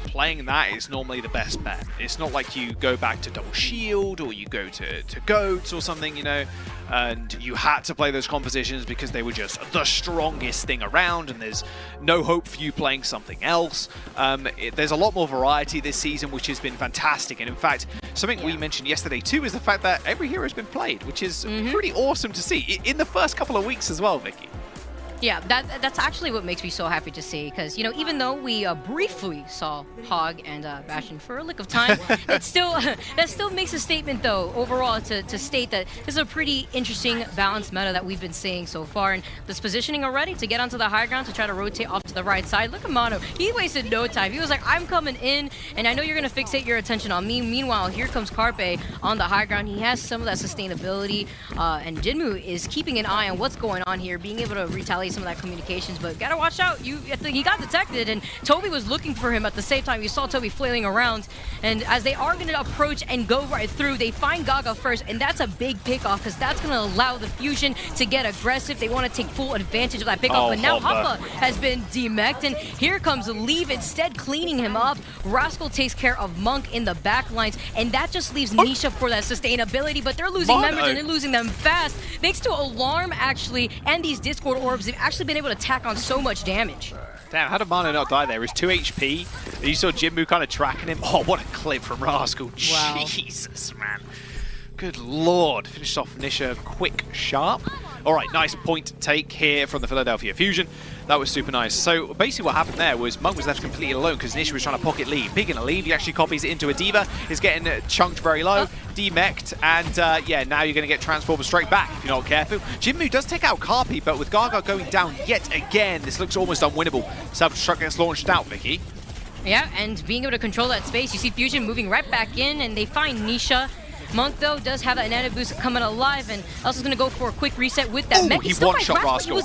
playing that is normally the best bet. It's not like you go back to Double Shield or you go to Goats or something, you know, and you had to play those compositions because they were just the strongest thing around and there's no hope for you playing something else. There's a lot more variety this season, which has been fantastic. And in fact, something we mentioned yesterday too is the fact that every hero has been played, which is pretty awesome to see in the first couple of weeks as well, Vicky. Yeah, that's actually what makes me so happy to see, because, you know, even though we briefly saw Hog and Bastion for a lick of time, that still makes a statement, though, overall, to state that this is a pretty interesting, balanced meta that we've been seeing so far, and this positioning already to get onto the high ground to try to rotate off to the right side. Look at Mono. He wasted no time. He was like, I'm coming in, and I know you're going to fixate your attention on me. Meanwhile, here comes Carpe on the high ground. He has some of that sustainability, and Jinmu is keeping an eye on what's going on here, being able to retaliate some of that communications, but gotta watch out. He got detected, and Toby was looking for him at the same time. You saw Toby flailing around, and as they are going to approach and go right through, they find Gaga first, and that's a big pickoff because that's going to allow the Fusion to get aggressive. They want to take full advantage of that pickoff, but now Hoppa has been demeched, and here comes Leave instead cleaning him up. Rascal takes care of Monk in the back lines, and that just leaves Nisha for that sustainability, but they're losing members, and they're losing them fast. Thanks to Alarm, actually, and these Discord orbs, they've actually been able to tack on so much damage. Damn, how did Mano not die there? He's 2 HP. You saw Jinmu kind of tracking him. Oh, what a clip from Rascal. Wow. Jesus, man. Good lord. Finished off Nisha quick, sharp. All right, nice point take here from the Philadelphia Fusion. That was super nice. So basically what happened there was Monk was left completely alone because Nisha was trying to pocket lead. Big in a lead, he actually copies it into a Diva. Is getting chunked very low, demeched, and yeah, now you're going to get transformed straight back if you're not careful. Jinmu does take out Carpi, but with Gaga going down yet again, this looks almost unwinnable. Self-destruct gets launched out, Vicky. Yeah, and being able to control that space, you see Fusion moving right back in, and they find Nisha. Monk, though, does have that nano boost coming alive, and Elsa's going to go for a quick reset with that mech. He one-shot Rascal.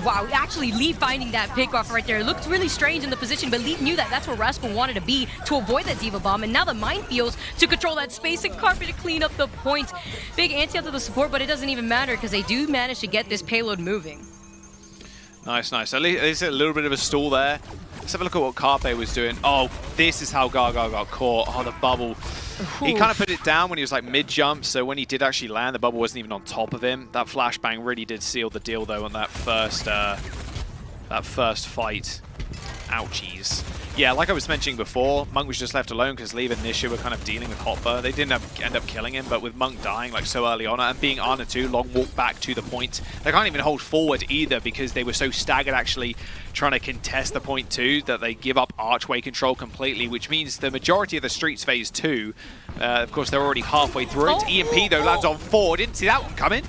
Wow, actually, Lee finding that pick-off right there. It looked really strange in the position, but Lee knew that that's where Rascal wanted to be to avoid that Diva Bomb, and now the minefields to control that space and Carpet to clean up the point. Big anti onto the support, but it doesn't even matter because they do manage to get this payload moving. Nice, nice. At least a little bit of a stall there. Let's have a look at what Carpe was doing. Oh, this is how Gaga got caught. Oh, the bubble. He kind of put it down when he was like mid-jump, so when he did actually land, the bubble wasn't even on top of him. That flashbang really did seal the deal, though, on that first fight. Ouchies. Yeah, like I was mentioning before, Monk was just left alone because Leave and Nisha were kind of dealing with Hopper. They didn't end up killing him, but with Monk dying like so early on, and being Ana too, long walk back to the point, they can't even hold forward either because they were so staggered actually trying to contest the point too that they give up archway control completely, which means the majority of the Streets Phase 2, of course they're already halfway through it. EMP though lands on 4, didn't see that one coming.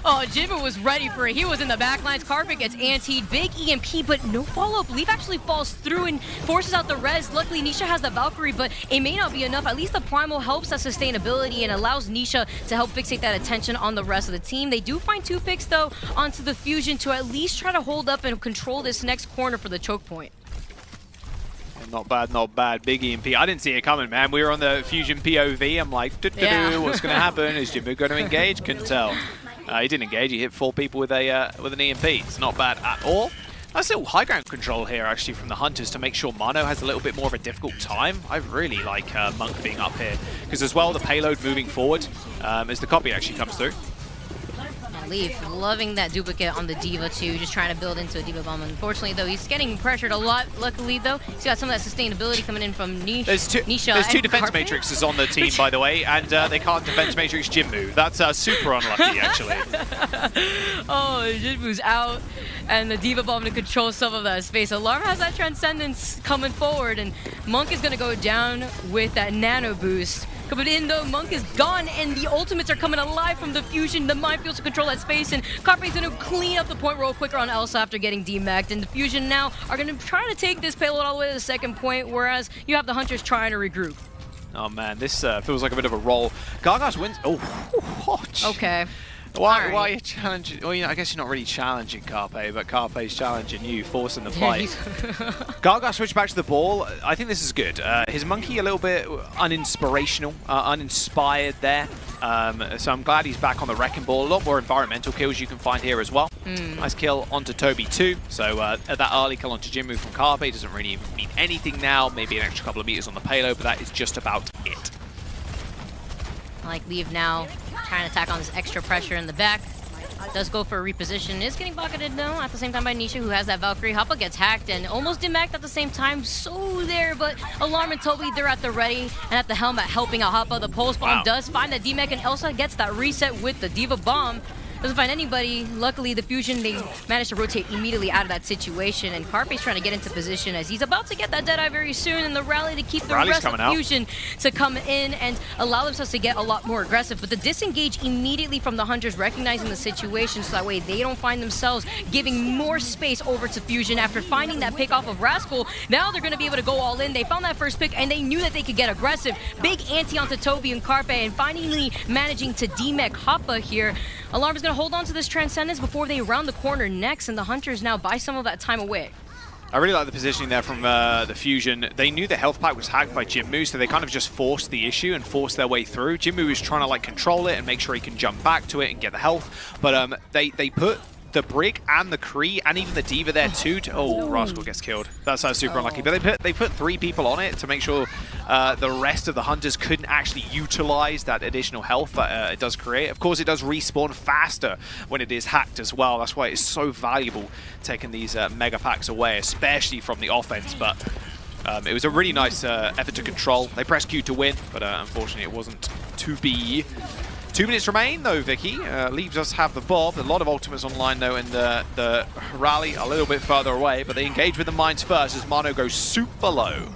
Oh, Jimbo was ready for it. He was in the back lines. Carpet gets antied. Big EMP, but no follow-up. Leaf actually falls through and forces out the res. Luckily, Nisha has the Valkyrie, but it may not be enough. At least the Primal helps that sustainability and allows Nisha to help fixate that attention on the rest of the team. They do find 2 picks, though, onto the Fusion to at least try to hold up and control this next corner for the choke point. Not bad, not bad. Big EMP. I didn't see it coming, man. We were on the Fusion POV. I'm like, what's going to happen? Is Jimbo going to engage? Couldn't tell. He didn't engage. He hit 4 people with an EMP. It's not bad at all. Nice little high ground control here, actually, from the Hunters to make sure Mano has a little bit more of a difficult time. I really like Monk being up here because as well the payload moving forward as the copy actually comes through. Leaf loving that duplicate on the Diva too, just trying to build into a Diva Bomb. Unfortunately though, he's getting pressured a lot. Luckily though, he's got some of that sustainability coming in from Nisha. There's 2 defense matrices on the team, by the way, and they can't defense matrix Jinmu. That's super unlucky, actually. Oh, Jinmu's out, and the Diva Bomb to control some of that space. Alarm has that Transcendence coming forward, and Monk is going to go down with that Nano Boost. Coming in though, Monk is gone, and the ultimates are coming alive from the Fusion. The minefields to control that space, and Carpe's going to clean up the point roll quicker on Elsa after getting demeched. And the Fusion now are going to try to take this payload all the way to the second point, whereas you have the Hunters trying to regroup. Oh man, this feels like a bit of a roll. Gargas wins. Oh, okay. Why are you challenging? Well, I guess you're not really challenging Carpe, but Carpe's challenging you, forcing the fight. Gaga switched back to the ball. I think this is good. His monkey a little bit uninspirational, uninspired there. So I'm glad he's back on the wrecking ball. A lot more environmental kills you can find here as well. Nice kill onto Toby too. So that early kill onto Jinmu from Carpe doesn't really mean anything now. Maybe an extra couple of meters on the payload, but that is just about it. I like Leave now, trying to attack on this extra pressure in the back. Does go for a reposition. Is getting bucketed though at the same time by Nisha, who has that Valkyrie. Hoppa gets hacked and almost demeched at the same time. So there, but Alarm and Toby, they're at the ready and at the helmet helping out Hoppa. The pulse bomb does find the demech, and Elsa gets that reset with the Diva Bomb. Doesn't find anybody. Luckily, the Fusion, they managed to rotate immediately out of that situation, and Carpe's trying to get into position as he's about to get that Deadeye very soon, and the rally to keep the rest of the Fusion to come in and allow themselves to get a lot more aggressive. But the disengage immediately from the Hunters, recognizing the situation, so that way they don't find themselves giving more space over to Fusion after finding that pick off of Rascal. Now they're going to be able to go all in. They found that first pick, and they knew that they could get aggressive. Big anti onto Toby and Carpe, and finally managing to demech Hoppa here. Alarm is going going to hold on to this Transcendence before they round the corner next, and the Hunters now buy some of that time away. I really like the positioning there from the Fusion. They knew the health pack was hacked by Jinmu, so they kind of just forced the issue and forced their way through. Jinmu was trying to like control it and make sure he can jump back to it and get the health, but they put the Brig and the Kree and even the D.Va there too. Rascal gets killed. That's super unlucky. But they put 3 people on it to make sure the rest of the Hunters couldn't actually utilize that additional health that it does create. Of course, it does respawn faster when it is hacked as well. That's why it's so valuable taking these mega packs away, especially from the offense. But it was a really nice effort to control. They pressed Q to win, but unfortunately it wasn't to be. 2 minutes remain though, Vicky. Leaves us have the Bob. A lot of ultimates online though, and the rally a little bit further away, but they engage with the mines first as Mano goes super low.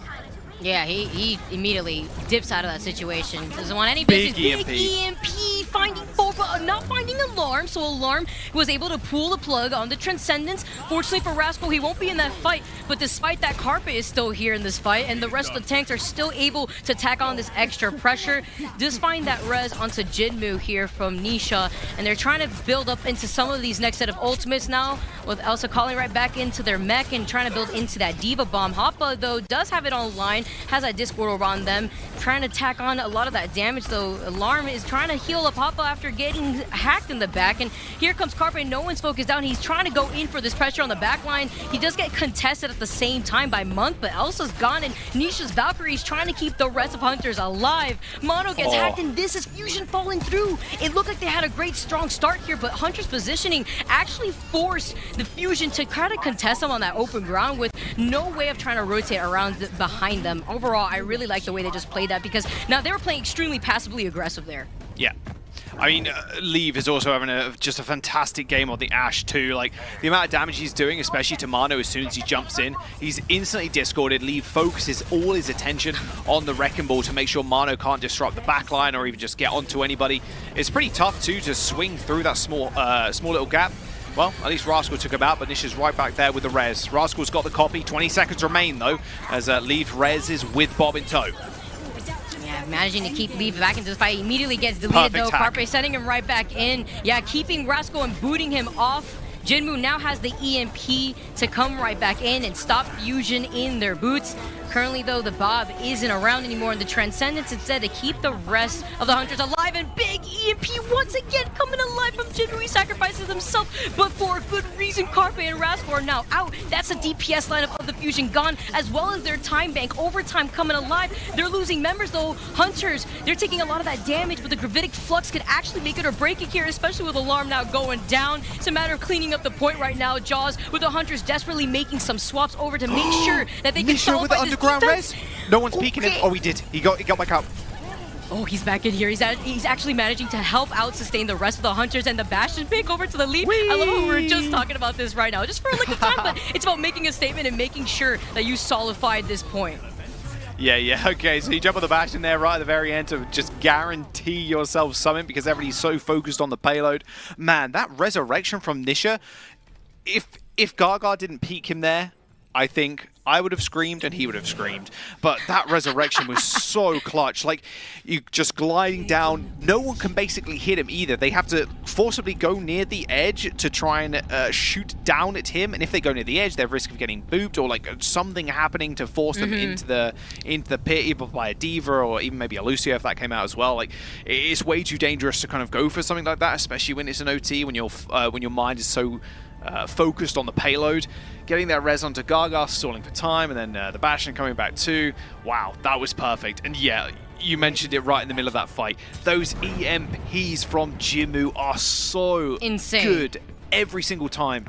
Yeah, he immediately dips out of that situation. Doesn't want any business. Big EMP finding Boba, not finding Alarm, so Alarm was able to pull the plug on the Transcendence. Fortunately for Rascal, he won't be in that fight, but despite that, Carpe is still here in this fight, and the rest of the tanks are still able to tack on this extra pressure. Just find that res onto Jinmu here from Nisha, and they're trying to build up into some of these next set of ultimates now, with Elsa calling right back into their mech and trying to build into that D.Va bomb. Hoppa, though, does have it online, has that Discord orb on them, trying to tack on a lot of that damage, though. Alarm is trying to heal up Hoppa after getting hacked in the back, and here comes Carpe. No one's focused down. He's trying to go in for this pressure on the back line. He does get contested at the same time by Monk, but Elsa's gone, and Nisha's Valkyrie's trying to keep the rest of Hunters alive. Mono gets hacked, and this is Fusion falling through. It looked like they had a great, strong start here, but Hunter's positioning actually forced the Fusion to try to contest them on that open ground with no way of trying to rotate around behind them. Overall, I really like the way they just played that, because now they were playing extremely passively aggressive there. Yeah. I mean, Leave is also having just a fantastic game on the Ashe too. Like, the amount of damage he's doing, especially to Mano as soon as he jumps in, he's instantly discorded. Leave focuses all his attention on the Wrecking Ball to make sure Mano can't disrupt the backline or even just get onto anybody. It's pretty tough too to swing through that small little gap. Well, at least Rascal took him out, but Nish is right back there with the res. Rascal's got the copy. 20 seconds remain though, as Leave res is with Bob in tow. Yeah, managing to keep Leave back into the fight. Immediately gets deleted though. Carpe sending him right back in. Yeah, keeping Rascal and booting him off. Jinmu now has the EMP to come right back in and stop Fusion in their boots. Currently, though, the Bob isn't around anymore in the Transcendence. Instead, to keep the rest of the Hunters alive, and big EMP once again coming alive from Jinmu. He sacrifices himself, but for a good reason. Carpe and Rascal are now out. That's the DPS lineup of the Fusion gone, as well as their time bank. Overtime coming alive. They're losing members, though. Hunters, they're taking a lot of that damage, but the Gravitic Flux could actually make it or break it here, especially with Alarm now going down. It's a matter of cleaning up the point right now. Jaws, with the Hunters desperately making some swaps over to make sure that they can solidify this defense. No one's peeking him. Oh, he did. He got back up. Oh, he's back in here. He's actually managing to help out sustain the rest of the Hunters, and the Bastion pick over to the lead. Whee! I love how we're just talking about this right now, just for like a time, but it's about making a statement and making sure that you solidified this point. Yeah, okay, so you jump on the Bastion there right at the very end to just guarantee yourself something because everybody's so focused on the payload. Man, that resurrection from Nisha, if Gaga didn't peek him there, I think I would have screamed and he would have screamed. But that resurrection was so clutch. Like, you just gliding down. No one can basically hit him either. They have to forcibly go near the edge to try and shoot down at him. And if they go near the edge, they're at risk of getting booped or like something happening to force them into the pit, either by a D.Va or even maybe a Lucio if that came out as well. Like, it's way too dangerous to kind of go for something like that, especially when it's an OT, when your mind is so focused on the payload. Getting that res onto Gaga, stalling for time, and then the Bastion coming back too. Wow, that was perfect. And yeah, you mentioned it right in the middle of that fight. Those EMPs from Jinmu are so insane. Good every single time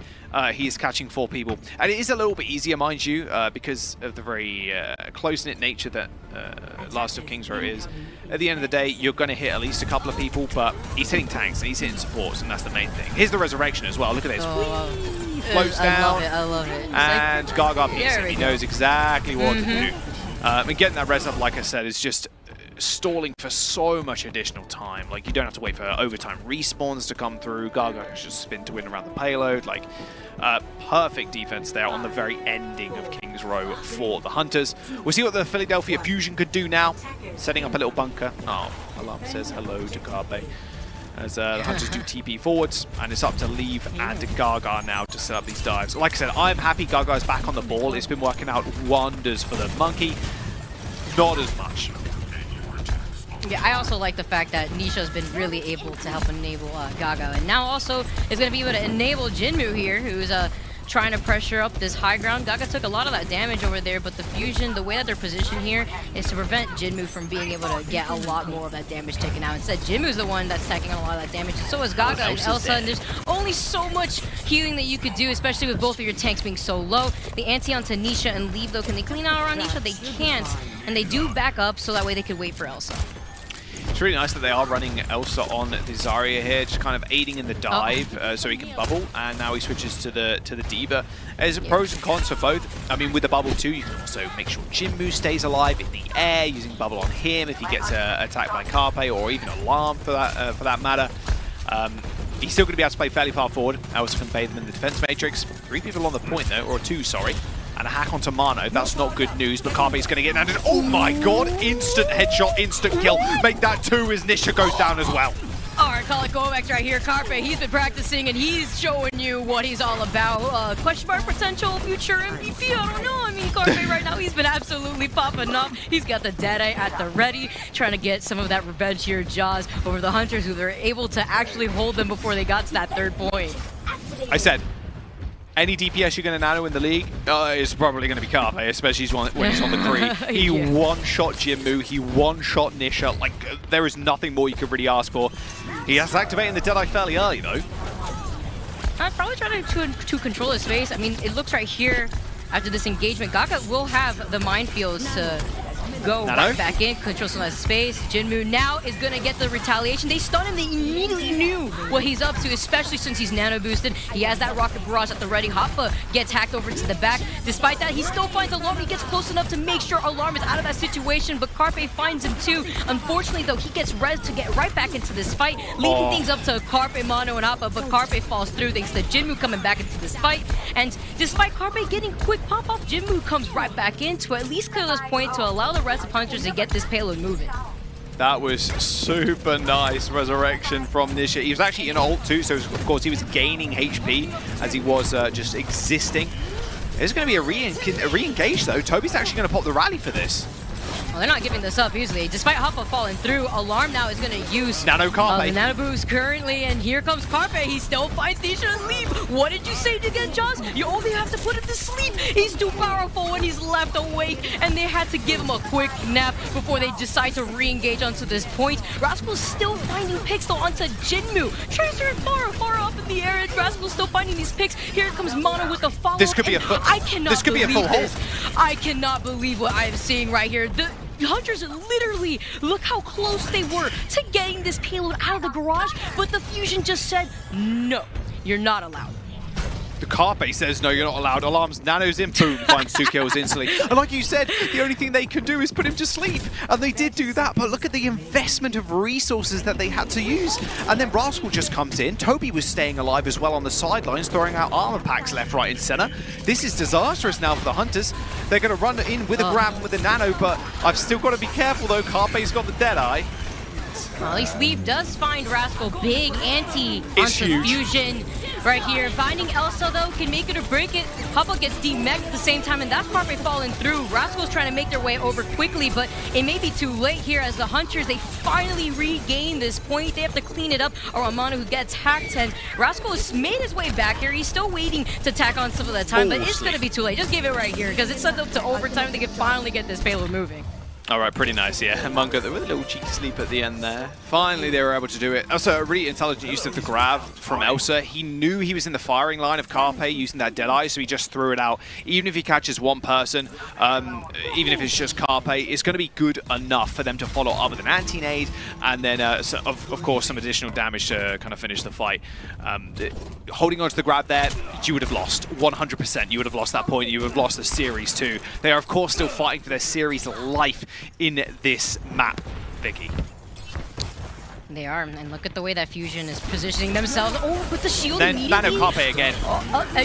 he is catching 4 people. And it is a little bit easier, mind you, because of the very close-knit nature that Last of Kings Row is. At the end of the day, you're going to hit at least a couple of people, but he's hitting tanks and he's hitting supports, and that's the main thing. Here's the resurrection as well. Look at this. Floats down. I love it. And like, Gaga beats him. He knows exactly what to do. And getting that res up, like I said, is just stalling for so much additional time. Like, you don't have to wait for overtime respawns to come through. Gaga can just spin to win around the payload. Like, perfect defense there on the very ending of Kings Row for the Hunters. We'll see what the Philadelphia Fusion could do now. Setting up a little bunker. Oh, Alarm says hello to Carpe. as the Hunters do TP forwards, and it's up to Leave and Gaga now to set up these dives. Like I said, I'm happy Gaga's back on the ball. It's been working out wonders for the Monkey. Not as much. Yeah, I also like the fact that Nisha's been really able to help enable Gaga, and now also is going to be able to enable Jinmu here, who's trying to pressure up this high ground. Gaga took a lot of that damage over there, but the Fusion, the way that they're positioned here, is to prevent Jinmu from being able to get a lot more of that damage taken out. Instead, Jinmu's the one that's taking a lot of that damage, and so is Gaga and Elsa, and there's only so much healing that you could do, especially with both of your tanks being so low. The anti onto Nisha and Leave, though, can they clean out around Nisha? They can't, and they do back up, so that way they could wait for Elsa. It's really nice that they are running Elsa on the Zarya here, just kind of aiding in the dive so he can bubble, and now he switches to the D.Va. There's pros and cons for both. I mean, with the bubble too, you can also make sure Jinmu stays alive in the air, using bubble on him if he gets attacked by Carpe, or even Alarm for that matter. He's still going to be able to play fairly far forward. Elsa can bait them in the defense matrix. 3 people on the point though, or 2, sorry. And a hack onto Mano. That's not good news, but Carpe's going to get landed. Oh my god! Instant headshot, instant kill. Make that 2 as Nisha goes down as well. Alright, call it Govex right here. Carpe, he's been practicing and he's showing you what he's all about. Question mark potential future MVP, I don't know. I mean, Carpe right now, he's been absolutely popping up. He's got the Deadeye at the ready, trying to get some of that revenge here, Jaws, over the Hunters, who they're able to actually hold them before they got to that 3rd point. I said, any DPS you're going to nano in the league is probably going to be Carpe, especially when he's on the Kree. He one-shot Jinmu, he one-shot Nisha. Like, there is nothing more you could really ask for. He has to activate in the Deadeye fairly early, though. I'm probably trying to control his space. I mean, it looks right here, after this engagement, Gaga will have the minefields to go right back in, control some of that space. Jinmu now is going to get the retaliation. They stun him, they immediately knew what he's up to, especially since he's nano boosted. He has that rocket barrage at the ready. Hoppa gets hacked over to the back. Despite that, he still finds Alarm. He gets close enough to make sure Alarm is out of that situation, but Carpe finds him too. Unfortunately, though, he gets res to get right back into this fight, leaving things up to Carpe, Mano, and Hoppa, but Carpe falls through thanks to Jinmu coming back into this fight. And despite Carpe getting quick pop-off, Jinmu comes right back in to at least clear this point to allow the rest of Hunters to get this payload moving. That was super nice resurrection from Nisha. He was actually in ult too, so of course he was gaining HP as he was just existing. There's going to be a re-engage though. Toby's actually going to pop the rally for this. Well, they're not giving this up easily. Despite Hoppa falling through, Alarm now is going to use Nano Carpe. The Nano Boost currently, and here comes Carpe. He still finds Nisha and Leave. What did you say again, Jaws? You only have to put it to sleep. He's too powerful when he's left awake, and they had to give him a quick nap before they decide to re-engage onto this point. Rascal's still finding picks though onto Jinmu. Transferring far up in the air, and Rascal's still finding these picks. Here comes Mono with the follow. This could be I cannot believe this. I cannot believe what I am seeing right here. The Hunters literally, look how close they were to getting this payload out of the garage, but the Fusion just said, no, you're not allowed. The Carpe says, no, you're not allowed. Alarms, nanos in, boom, finds 2 kills instantly. And like you said, the only thing they could do is put him to sleep. And they did do that, but look at the investment of resources that they had to use. And then Rascal just comes in. Toby was staying alive as well on the sidelines, throwing out armor packs left, right, and center. This is disastrous now for the Hunters. They're going to run in with a grab with a nano, but I've still got to be careful though. Carpe's got the Deadeye. Well, at least Leave does find Rascal. Big anti onto Fusion right here. Finding Elsa, though, can make it or break it. Hoppa gets demeched at the same time, and that's Carpe falling through. Rascal's trying to make their way over quickly, but it may be too late here as the Hunters, they finally regain this point. They have to clean it up, or Amano who gets hacked, and Rascal has made his way back here. He's still waiting to tack on some of the time, but it's going to be too late. Just give it right here, because it's set up to overtime. They can finally get this payload moving. All right, pretty nice, yeah. Mungo with a little cheeky sleep at the end there. Finally, they were able to do it. Also, a really intelligent use of the grab from Elsa. He knew he was in the firing line of Carpe using that Deadeye, so he just threw it out. Even if he catches one person, even if it's just Carpe, it's going to be good enough for them to follow up with an anti-nade, and then, of course, some additional damage to kind of finish the fight. Holding on to the grab there, you would have lost. 100%. You would have lost that point. You would have lost the series too. They are, of course, still fighting for their series life in this map, Vicky. They are, and look at the way that Fusion is positioning themselves. Oh, with the shield Then immediately. Nano Carpe again.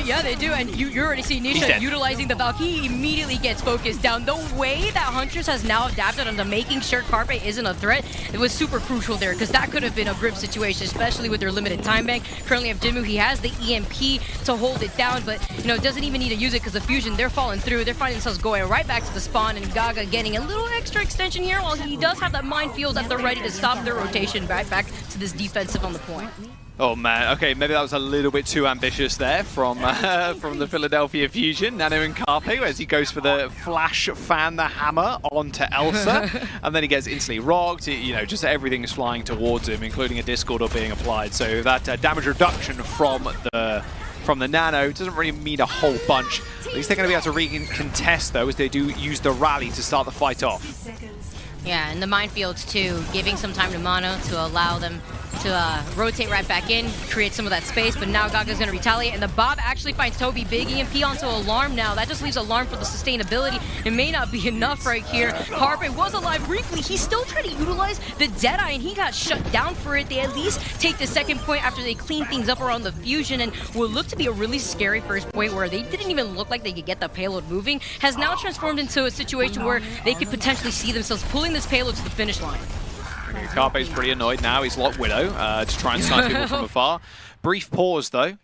Yeah, they do, and you already see Nisha utilizing the Valk. He immediately gets focused down. The way that Hunters has now adapted onto making sure Carpe isn't a threat, it was super crucial there, because that could have been a grim situation, especially with their limited time bank. Currently have Jinmu, he has the EMP to hold it down, but doesn't even need to use it because the Fusion, they're falling through. They're finding themselves going right back to the spawn, and Gaga getting a little extra extension here, while he does have that minefield that they're ready to stop their rotation back to this defensive on the point. Oh man, okay, maybe that was a little bit too ambitious there from the Philadelphia Fusion. Nano and Carpe, as he goes for the flash fan, the hammer onto Elsa, and then he gets instantly rocked. Just everything is flying towards him, including a Discord being applied. So that damage reduction from the Nano doesn't really mean a whole bunch. At least they're going to be able to recontest though, as they do use the rally to start the fight off. Yeah, and the minefields too, giving some time to Mono to allow them to rotate right back in, create some of that space, but now Gaga's going to retaliate, and the Bob actually finds Toby. Big EMP onto Alarm now. That just leaves Alarm for the sustainability. It may not be enough right here. Carpe was alive briefly. He's still trying to utilize the Deadeye, and he got shut down for it. They at least take the second point after they clean things up around the Fusion, and will look to be a really scary first point where they didn't even look like they could get the payload moving, has now transformed into a situation where they could potentially see themselves pulling this payload to the finish line. Carpe's pretty annoyed now. He's locked Widow to try and snipe people from afar. Brief pause though,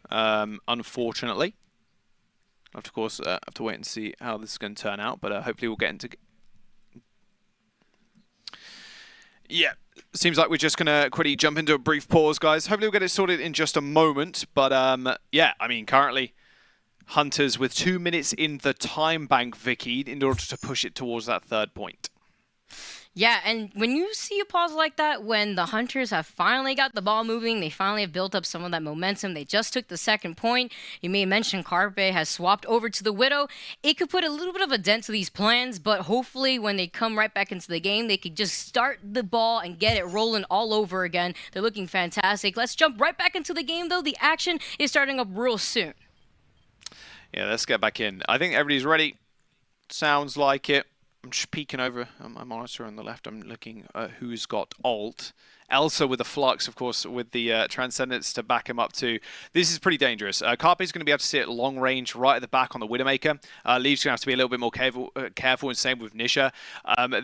unfortunately. Of course, have to wait and see how this is going to turn out, but hopefully we'll get into... Yeah, seems like we're just going to quickly jump into a brief pause, guys. Hopefully we'll get it sorted in just a moment, but yeah, I mean, currently Hunters with 2 minutes in the time bank, Vicky, in order to push it towards that third point. Yeah, and when you see a pause like that, when the Hunters have finally got the ball moving, they finally have built up some of that momentum. They just took the second point. You may mention Carpe has swapped over to the Widow. It could put a little bit of a dent to these plans, but hopefully when they come right back into the game, they could just start the ball and get it rolling all over again. They're looking fantastic. Let's jump right back into the game, though. The action is starting up real soon. Yeah, let's get back in. I think everybody's ready. Sounds like it. I'm just peeking over my monitor on the left. I'm looking at who's got ult. Elsa with the Flux, of course, with the Transcendence to back him up too. This is pretty dangerous. Carpe's going to be able to sit long range right at the back on the Widowmaker. Leave's going to have to be a little bit more careful, and same with Nisha.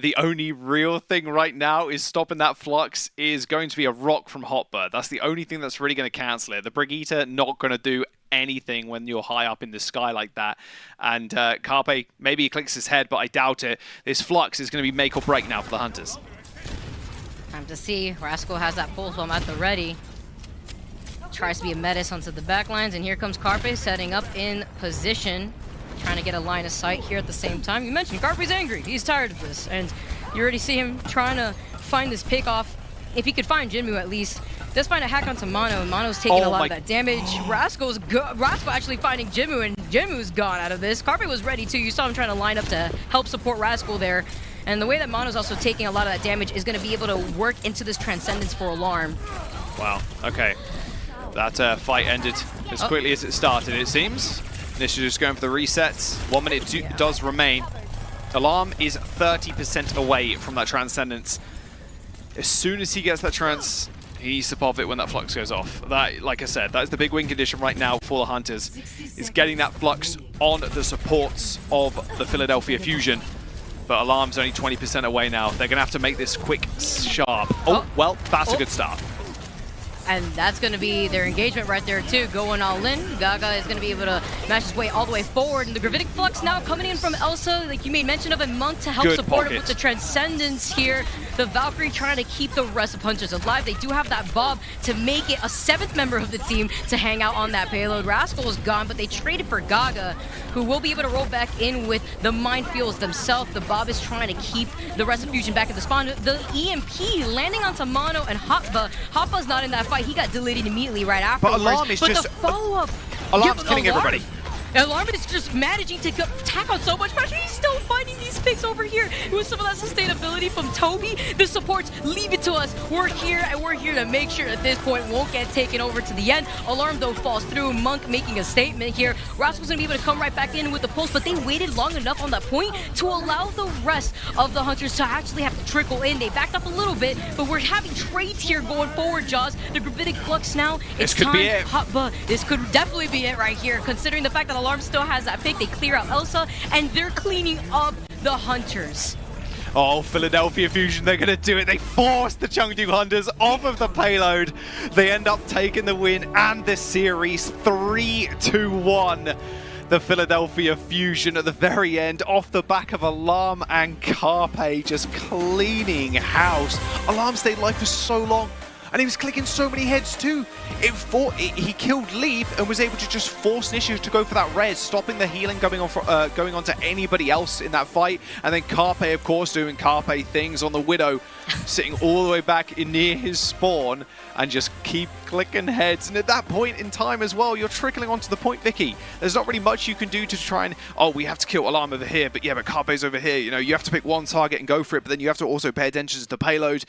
The only real thing right now is stopping that Flux is going to be a rock from Hotbird. That's the only thing that's really going to cancel it. The Brigitte not going to do anything when you're high up in the sky like that. And Carpe, maybe he clicks his head, but I doubt it. This Flux is going to be make or break now for the Hunters. Time to see. Rascal has that pulse bomb at the ready. Tries to be a menace onto the backlines, and here comes Carpe setting up in position. Trying to get a line of sight here at the same time. You mentioned Carpe's angry. He's tired of this. And you already see him trying to find this pick off. If he could find Jinmu at least. Does find a hack onto Mono, and Mono's taking a lot of that damage. Rascal actually finding Jinmu, and Jinmu's gone out of this. Carpe was ready too. You saw him trying to line up to help support Rascal there. And the way that Mono's also taking a lot of that damage is going to be able to work into this Transcendence for Alarm. Wow, okay. That fight ended as quickly as it started, it seems. Nisha just going for the resets. 1 minute does remain. Alarm is 30% away from that Transcendence. As soon as he gets that Trans, he needs to pop it when that Flux goes off. That, like I said, that is the big win condition right now for the Hunters, is getting that Flux on the supports of the Philadelphia Fusion. But Alarm's only 20% away now. They're going to have to make this quick, sharp. Oh, well, that's a good start. And that's going to be their engagement right there, too, going all in. Gaga is going to be able to match his way all the way forward. And the Gravitic Flux now coming in from Elsa, like you made mention of, a Monk to help support him with the Transcendence here. The Valkyrie trying to keep the rest of Hunters alive. They do have that Bob to make it a 7th member of the team to hang out on that payload. Rascal is gone, but they traded for Gaga, who will be able to roll back in with the minefields themselves. The Bob is trying to keep the rest of Fusion back at the spawn. The EMP landing onto Mono and Hoppa. Hoppa's not in that fight. He got deleted immediately right afterwards. But Alarm is just... the follow-up... Alarm's killing everybody. Alarm is just managing to tack on so much pressure. He's still finding these picks over here with some of that sustainability from Toby. The supports, leave it to us. We're here, and we're here to make sure that this point won't get taken over to the end. Alarm, though, falls through. Monk making a statement here. Rascal's going to be able to come right back in with the pulse, but they waited long enough on that point to allow the rest of the Hunters to actually have to trickle in. They backed up a little bit, but we're having trades here going forward, Jaws. The Gravitic Flux now. This could be it. This could definitely be it right here, considering the fact that Alarm still has that pick. They clear out Elsa, and they're cleaning up the Hunters. Oh, Philadelphia Fusion, they're going to do it. They force the Chengdu Hunters off of the payload. They end up taking the win and the series 3-1. The Philadelphia Fusion at the very end, off the back of Alarm and Carpe, just cleaning house. Alarm stayed alive for so long, and he was clicking so many heads too. He killed Leaf and was able to just force Nishu to go for that res, stopping the healing going on to anybody else in that fight. And then Carpe, of course, doing Carpe things on the Widow, sitting all the way back in near his spawn and just keep clicking heads. And at that point in time as well, you're trickling onto the point, Vicky. There's not really much you can do to try and, oh, we have to kill Alarm over here, but yeah, but Carpe's over here. You know, you have to pick one target and go for it, but then you have to also pay attention to the payload.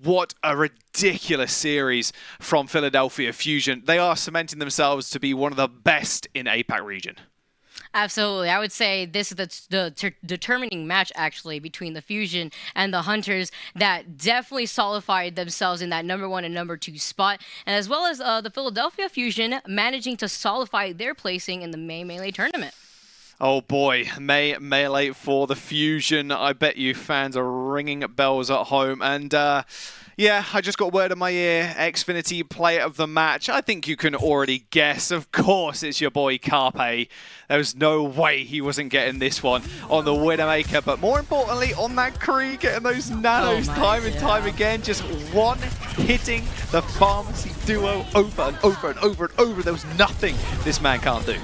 What a ridiculous series from Philadelphia Fusion. They are cementing themselves to be one of the best in APAC region. Absolutely. I would say this is the determining match, actually, between the Fusion and the Hunters that definitely solidified themselves in that #1 and #2 spot, and as well as the Philadelphia Fusion managing to solidify their placing in the May Melee tournament. Oh boy, May Melee for the Fusion. I bet you fans are ringing bells at home. And yeah, I just got word in my ear, Xfinity player of the match. I think you can already guess. Of course, it's your boy Carpe. There was no way he wasn't getting this one on the Widowmaker. But more importantly, on that Kree, getting those nanos time and time again. Just one hitting the Pharmacy duo over and over and over and over. There was nothing this man can't do.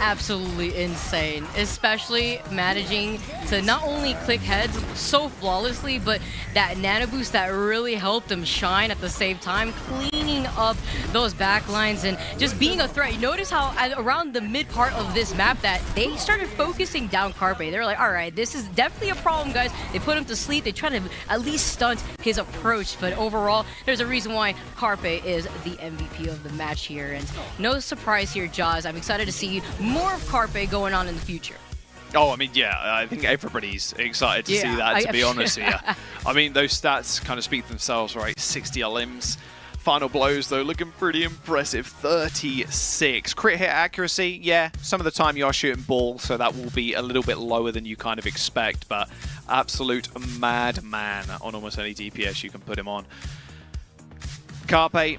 Absolutely insane, especially managing to not only click heads so flawlessly, but that nano boost that really helped him shine at the same time, cleaning up those backlines and just being a threat. You notice how around the mid part of this map that they started focusing down Carpe. They were like, all right, this is definitely a problem, guys. They put him to sleep. They try to at least stunt his approach, but overall, there's a reason why Carpe is the MVP of the match here. And no surprise here, Jaws. I'm excited to see more of Carpe going on in the future. Oh, I mean, yeah, I think everybody's excited to see that, to be honest here. I mean, those stats kind of speak for themselves, right? 60 limbs. Final blows, though, looking pretty impressive. 36. Crit hit accuracy, yeah, some of the time you are shooting ball, so that will be a little bit lower than you kind of expect, but absolute madman on almost any DPS you can put him on. Carpe,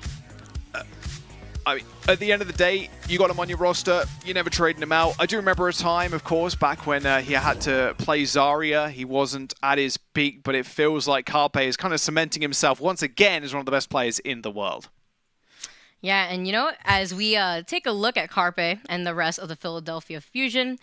I mean, at the end of the day, you got him on your roster, you're never trading him out. I do remember a time, of course, back when he had to play Zarya. He wasn't at his peak, but it feels like Carpe is kind of cementing himself once again as one of the best players in the world. Yeah, and you know, as we take a look at Carpe and the rest of the Philadelphia Fusion,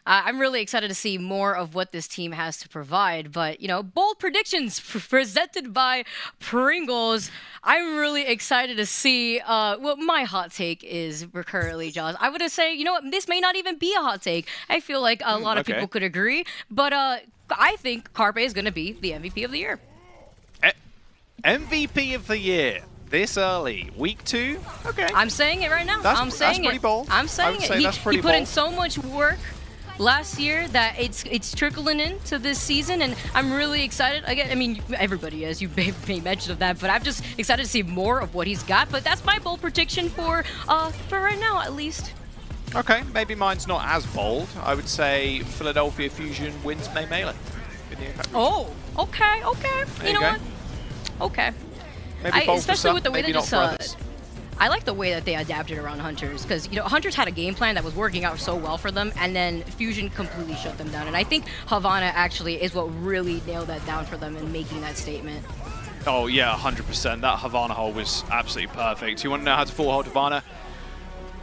I'm really excited to see more of what this team has to provide. But, you know, bold predictions presented by Pringles. I'm really excited to see what my hot take is currently, Jaws. I would say, you know what, this may not even be a hot take. I feel like a lot of people could agree. But I think Carpe is going to be the MVP of the year. MVP of the year. This early, week 2? Okay. I'm saying it right now. That's pretty bold. I'm saying it. He put in so much work last year that it's trickling into this season, and I'm really excited. Again, I mean, everybody is. You made mention of that, but I'm just excited to see more of what he's got. But that's my bold prediction for right now, at least. Okay, maybe mine's not as bold. I would say Philadelphia Fusion wins May Melee. Oh, okay. You know what? Okay. Maybe bold especially for some, with the way maybe they not just I like the way that they adapted around Hunters, because, you know, Hunters had a game plan that was working out so well for them, and then Fusion completely shut them down. And I think Havana actually is what really nailed that down for them in making that statement. Oh, yeah, 100%. That Havana hold was absolutely perfect. You want to know how to full hold Havana?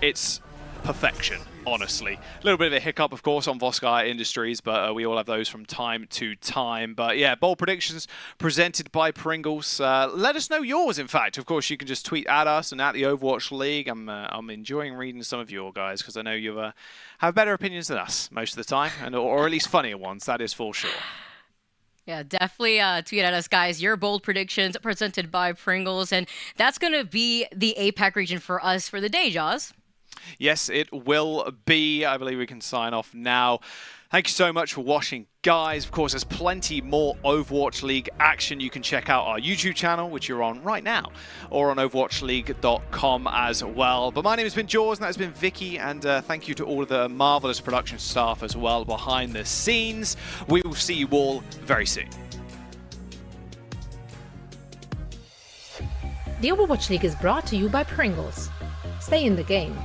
It's perfection. honestly. A little bit of a hiccup, of course, on Voskai Industries, but we all have those from time to time. But yeah, bold predictions presented by Pringles. Let us know yours, in fact. Of course, you can just tweet at us and at the Overwatch League. I'm enjoying reading some of your guys, because I know you have better opinions than us most of the time, or at least funnier ones, that is for sure. Yeah, definitely tweet at us, guys. Your bold predictions presented by Pringles. And that's going to be the APAC region for us for the day, Jaws. Yes, it will be. I believe we can sign off now. Thank you so much for watching, guys. Of course, there's plenty more Overwatch League action. You can check out our YouTube channel, which you're on right now, or on overwatchleague.com as well. But my name has been Jaws, and that has been Vicky, and thank you to all of the marvelous production staff as well behind the scenes. We will see you all very soon. The Overwatch League is brought to you by Pringles. Stay in the game.